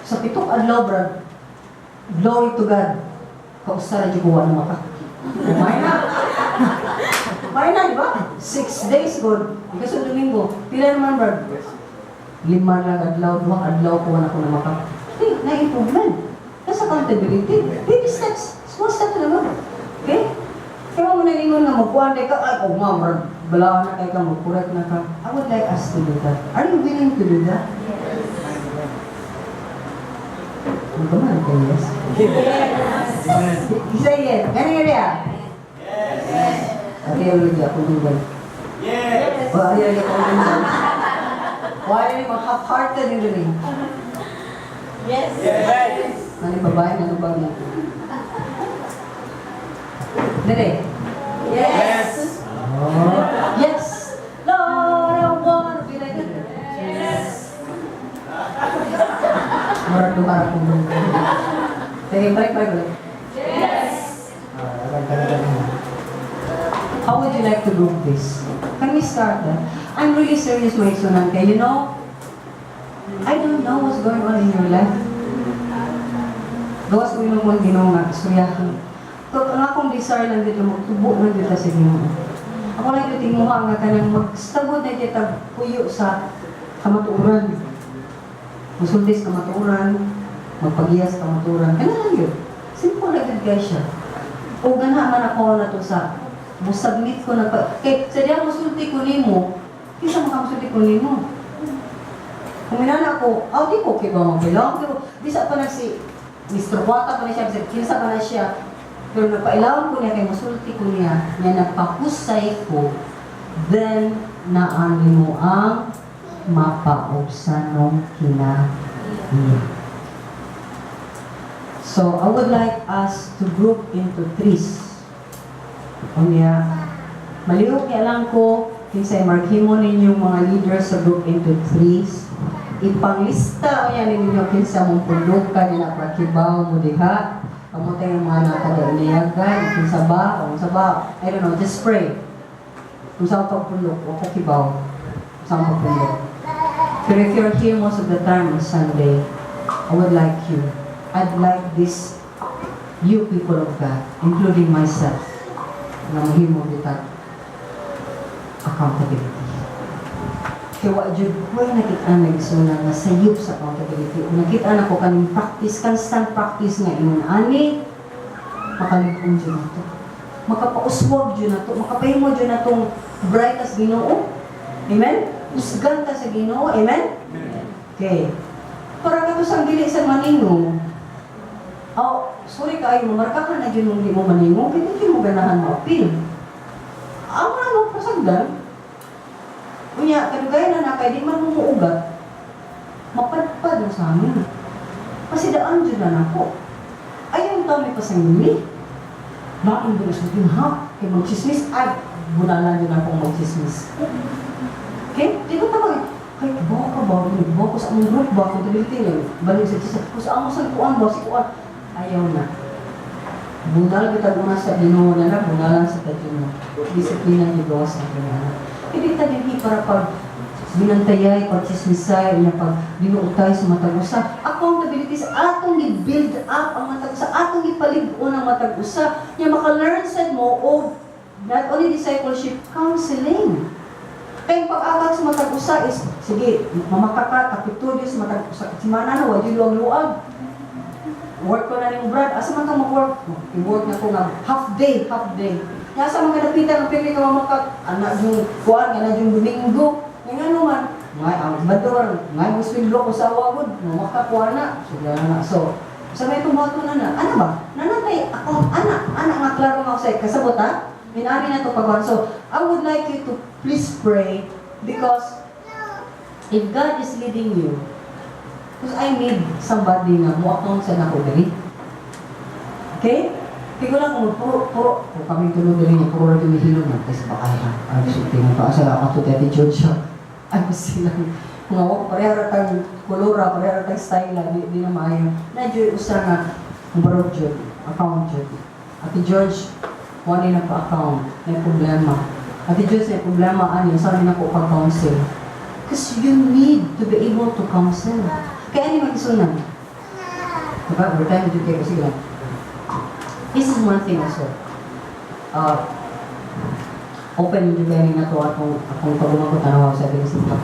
Sa pitong adlaw, brad, glory to God. Kausa na juguwa na maka. Kumain na. Kumain na, di ba? 6 days, God. Ikaso Domingo. Pila naman, brad? 5 lang adlaw, 2 adlaw, kuha na ko na maka. Hey, na-improvement. That's accountability. Baby steps. Small steps na naman. Okay? Kaya mo nalingon na magkuhanday ka, ay, oh, ma'am, brad, balaan na kayo ka, magkurek na ka. I would like us to do that. Are you willing to do that? Come on, yes. Yes. Say yes. Can you hear? Yes. Okay, ulit ako dugan. Yes. O, ayaw niya ko dugan. O, ayaw niya half-hearted yung rin. Yes. Yes. Ano babae, ano bang yan? Dere? Yes. Oh. Yes. Lord, I want to be like you. Yes. Marag kong doon. Sige, balik. Yes! How would you like to group this? Can we start that? I'm really serious, my sunan. You know, I don't know what's going on in your life. Gawas ko yung mga Ginoo nga, istoryahan. Ang akong desire lang dito, magtubo lang dito sa Ginoo. Ako lang dito tinguha nga ka nang magstagod na dito puyo sa kamatuuran. Musultis kamaturan, magpagiyas kamaturan. Ano lang yun? Simple na good guys siya. O gana man ako na to sa musabmit ko na pa. Kaya sa diyan musulti ko nimo, kisa makamusulti ko nimo. Kung minana ako, di ko okay ba magbilang? Pero bisa pa na si Mr. Wata pa na siya, kinsa pa na siya. Pero nagpailawan ko niya kay musulti ko niya, na nagpahusay ko, then naani mo ang mapaubsanong kinahiya. So, I would like us to group into threes. Unya, malihok niya lang ko, kinsay markimo ninyong mga leaders sa group into threes. Ipanglista o yan ninyo kinsa mong pundukan nila prakibaw mo diha. Kamuta yung mga nakagainiyagan, kinsa ba, o kinsa ba, I don't know, just pray. Kung saan pagpundok o prakibaw, saan pagpundok. But if you're here most of the time on Sunday, I would like you. I'd like this, you people of God, including myself, na mahimo kita accountability. Kaya wajud ko nakita na isuna nga sayop sa accountability. Nakita na ko kaning practice, constant practice nga ingon ani, makaligong dyan na to. Makapauswag dyan na to. Makapahimo dyan na tong bright as Ginoo. Amen? Usgan ka sa Ginoo. Amen? Okay. Para ka to sa dili sa maningong. Sorry ka, ay mamarka ka na dyan mong di mo maningong. Kaya hindi mo ganahan mo appeal. Ang mga magpasagdan, kunya, kadugay na kay di man mumuugat, mapadpad na sa amin. Kasi daan dyan na ako. Ayaw kami pasangili. Laking doon sa tinha, kay mag-chismis, ay, bunalan dyan akong mag-chismis. Okay? Di ko tapos, kay bawa ka ba? Bawa ko sa among group ba? Kung tability niyo, balik sa chismis. Kung sa among sagpuan ba? Si kuan. Ayaw na. Bunal kita muna sa Ginoo na na, bunalan sa Ginoo. Disiplina niyo gawa sa kanya. Hindi ta din para pag binantayay, pag-chismisay, pag binuutay sa matag usa. Accountability sa atong i-build up ang matag usa, atong ipaligon ang matag usa. Nya maka-learn sa mo o not only discipleship, counseling. Kaya pag-agak sa matag usa is, sige, mamakaka, kapitulo sa matag usa. Si manana, wadi luwag-luwag. Work ko na rin, Brad. Asa man kang mag-work? I-work na ko nga. Half day. Nga sa mga napitan, ang pili ka mamakat. Anak yung kuwan, anak yung Domingo. Nga naman, ngay ang bador, ngay mo swindlo ko sa awagod. Mamakat kuwan na. So, sa may tumato na na. Ano ba? Nanatay ako, anak nga klaro nga sa'yo. Kasabot ha? Minari na ito pagwan. So, I would like you to please pray because if God is leading you, because I need somebody na mo account sa nako dali. Okay? Tigo lang kung puro kami tulog dali niya, puro rin hilo na. Kasi baka ay sulti mo pa. Asala ako to Tete George siya. Ay, silang mga wak, pareha tang kulura, pareha tang style, di na maayon. Na-joy usa nga, kumbarog George, account George. Ate George, wala na pa-account, may problema. Ate George, may problema, ano, sabi na po pag-counsel. Because you need to be able to counsel. Kaya ano mag-isunan? Diba? Over time, dito kayo kasi lang. This is one thing also. Open yung learning na to akong pagumang ko tanawa sa atin sa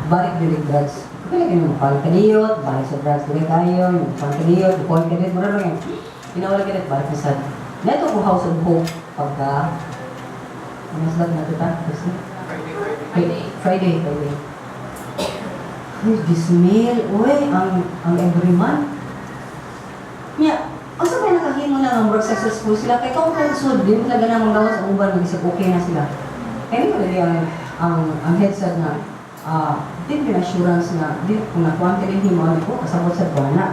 balik dilig drugs. Kaya kayo mapal kaniyot, balik sa drugs dilig tayo, mapal kaniyot, mapal kaniyot, mura lang yan. Pinawala kaniyot, balik na sad. Neto ko House of Hope pagka mas lang na ito ta? Friday. This meal, uy, ang every month. Ang sabay nakahimo na ang work successful sila, kaya kung kansod, di mo talaga na manggawas ang uban, mag-isip okay na sila. Kaya mo nali ang headset na, din yung assurance na, di kung nakuha ka rin himo, ano ko, kasabot sa buwan na.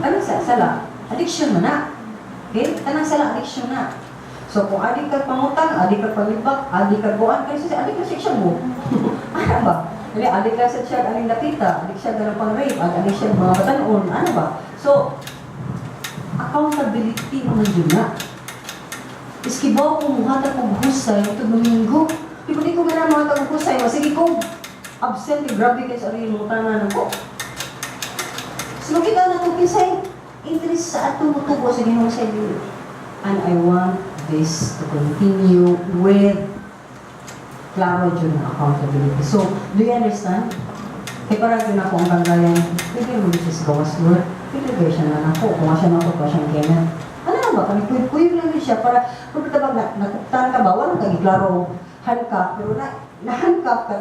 Anong sala? Addiction mo na. Okay? Tanang sala, addiction na. So kung adik ka pangutang, adik ka pangibak, adik ka buwan, kasi adik ka section mo. Ano ba? Dili, adik ka sa siya, aling nakita, adik siya ganang pang-rape, adik siya mga batanon, ano ba? So, accountability naman yun na. Iskibaw kung muhatag kong husay, ito Domingo. Di ko gana muhatag kong husay, sige kong absent, grabe kayo sa rin mo tanan ko. So, kita na itong kisay, interest sa atong mutubo sa ginong sa iyo. And I want this to continue with klaro dyan na accountability. So, do you understand? Kaya parang yun ako ang kagayan, pwede mo siya sa gawas Lord, pwede kayo siya na ako, kung siya na ako, kung siya kainan. Ano na ba? Kami kuy-kuy lang siya para, kung tabag nakuktan ka ba, walang kagiklaro handcuff, pero na-handcuff ka,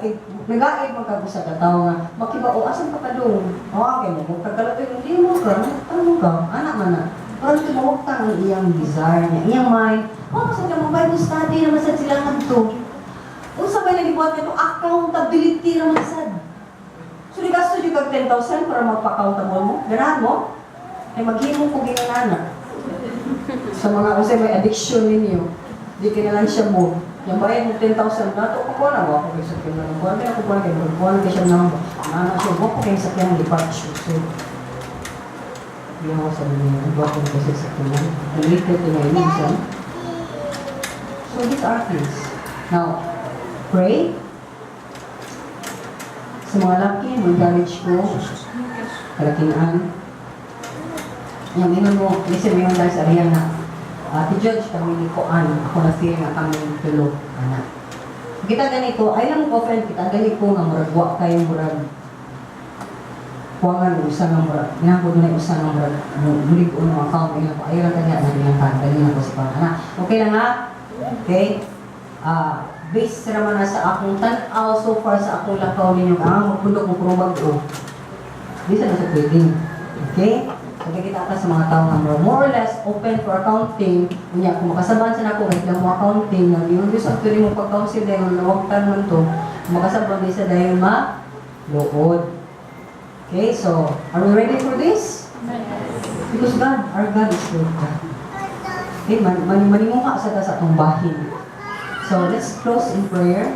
nag-aid mo ka sa katao nga, makiba, o asan ka pa doon? O, okay mo, kung kagkalatoy, hindi mo ka, ano ka, anak man na. Parang tumawagtang ang iyang desire niya, iyang mind. Kasi ka mga Bible study naman sa silang nagto. Kung sabay nagibuhat nito, accountability naman sad. So, di gasto yung 10,000 para magpa-accountable mo. Ganahan mo? Ay maghimo ko ginanana. Sa mga kasi may addiction ninyo, di ka na lang siya mo. Yung bayan mo 10,000 na, ito ko na ba ako kayo sa kanya ng buwan? Kaya ako po na kayo, buwan kayo siya ng nana siya, buwan ko kayo sa kanya ng departure. So, hindi ako sabi niya, buwan ko kayo sa kanya. Related to my reason. So, these are things. Now, pray. Sa mga laki, mag-encourage ko, kalakinaan. Yung inon mo, listen mo yung dahil sa riyan na, Ate George, kami ni Koan, ako na siya nga kami tulo, anak. Kita ganito, ay lang ko friend, kita ganito nga muragwa kayo murag. Kuwangan, usa nga murag, ginako doon ay usa nga murag, bulig ko ng account, ay lang ko, ay lang kanya, naging kanta, ganyan ako si Pangana. Okay lang ha? Okay? Based naman na sa akong tan-aw so far sa akong lakaw ninyo, magpundok mo puro bag-o. Bisa na sa pwedeng. Okay? So, kita sa mga tao nga more or less open for accounting. Unya, kung makasabahan sa nako, kahit lang mo accounting, nag-use actually mo pag-counsel dahil nawagtan man to, makasabahan din sa dahil ma-lood. Okay, so, are we ready for this? Because God, our God is good God. Okay, manimuha sa atong bahin. So, let's close in prayer.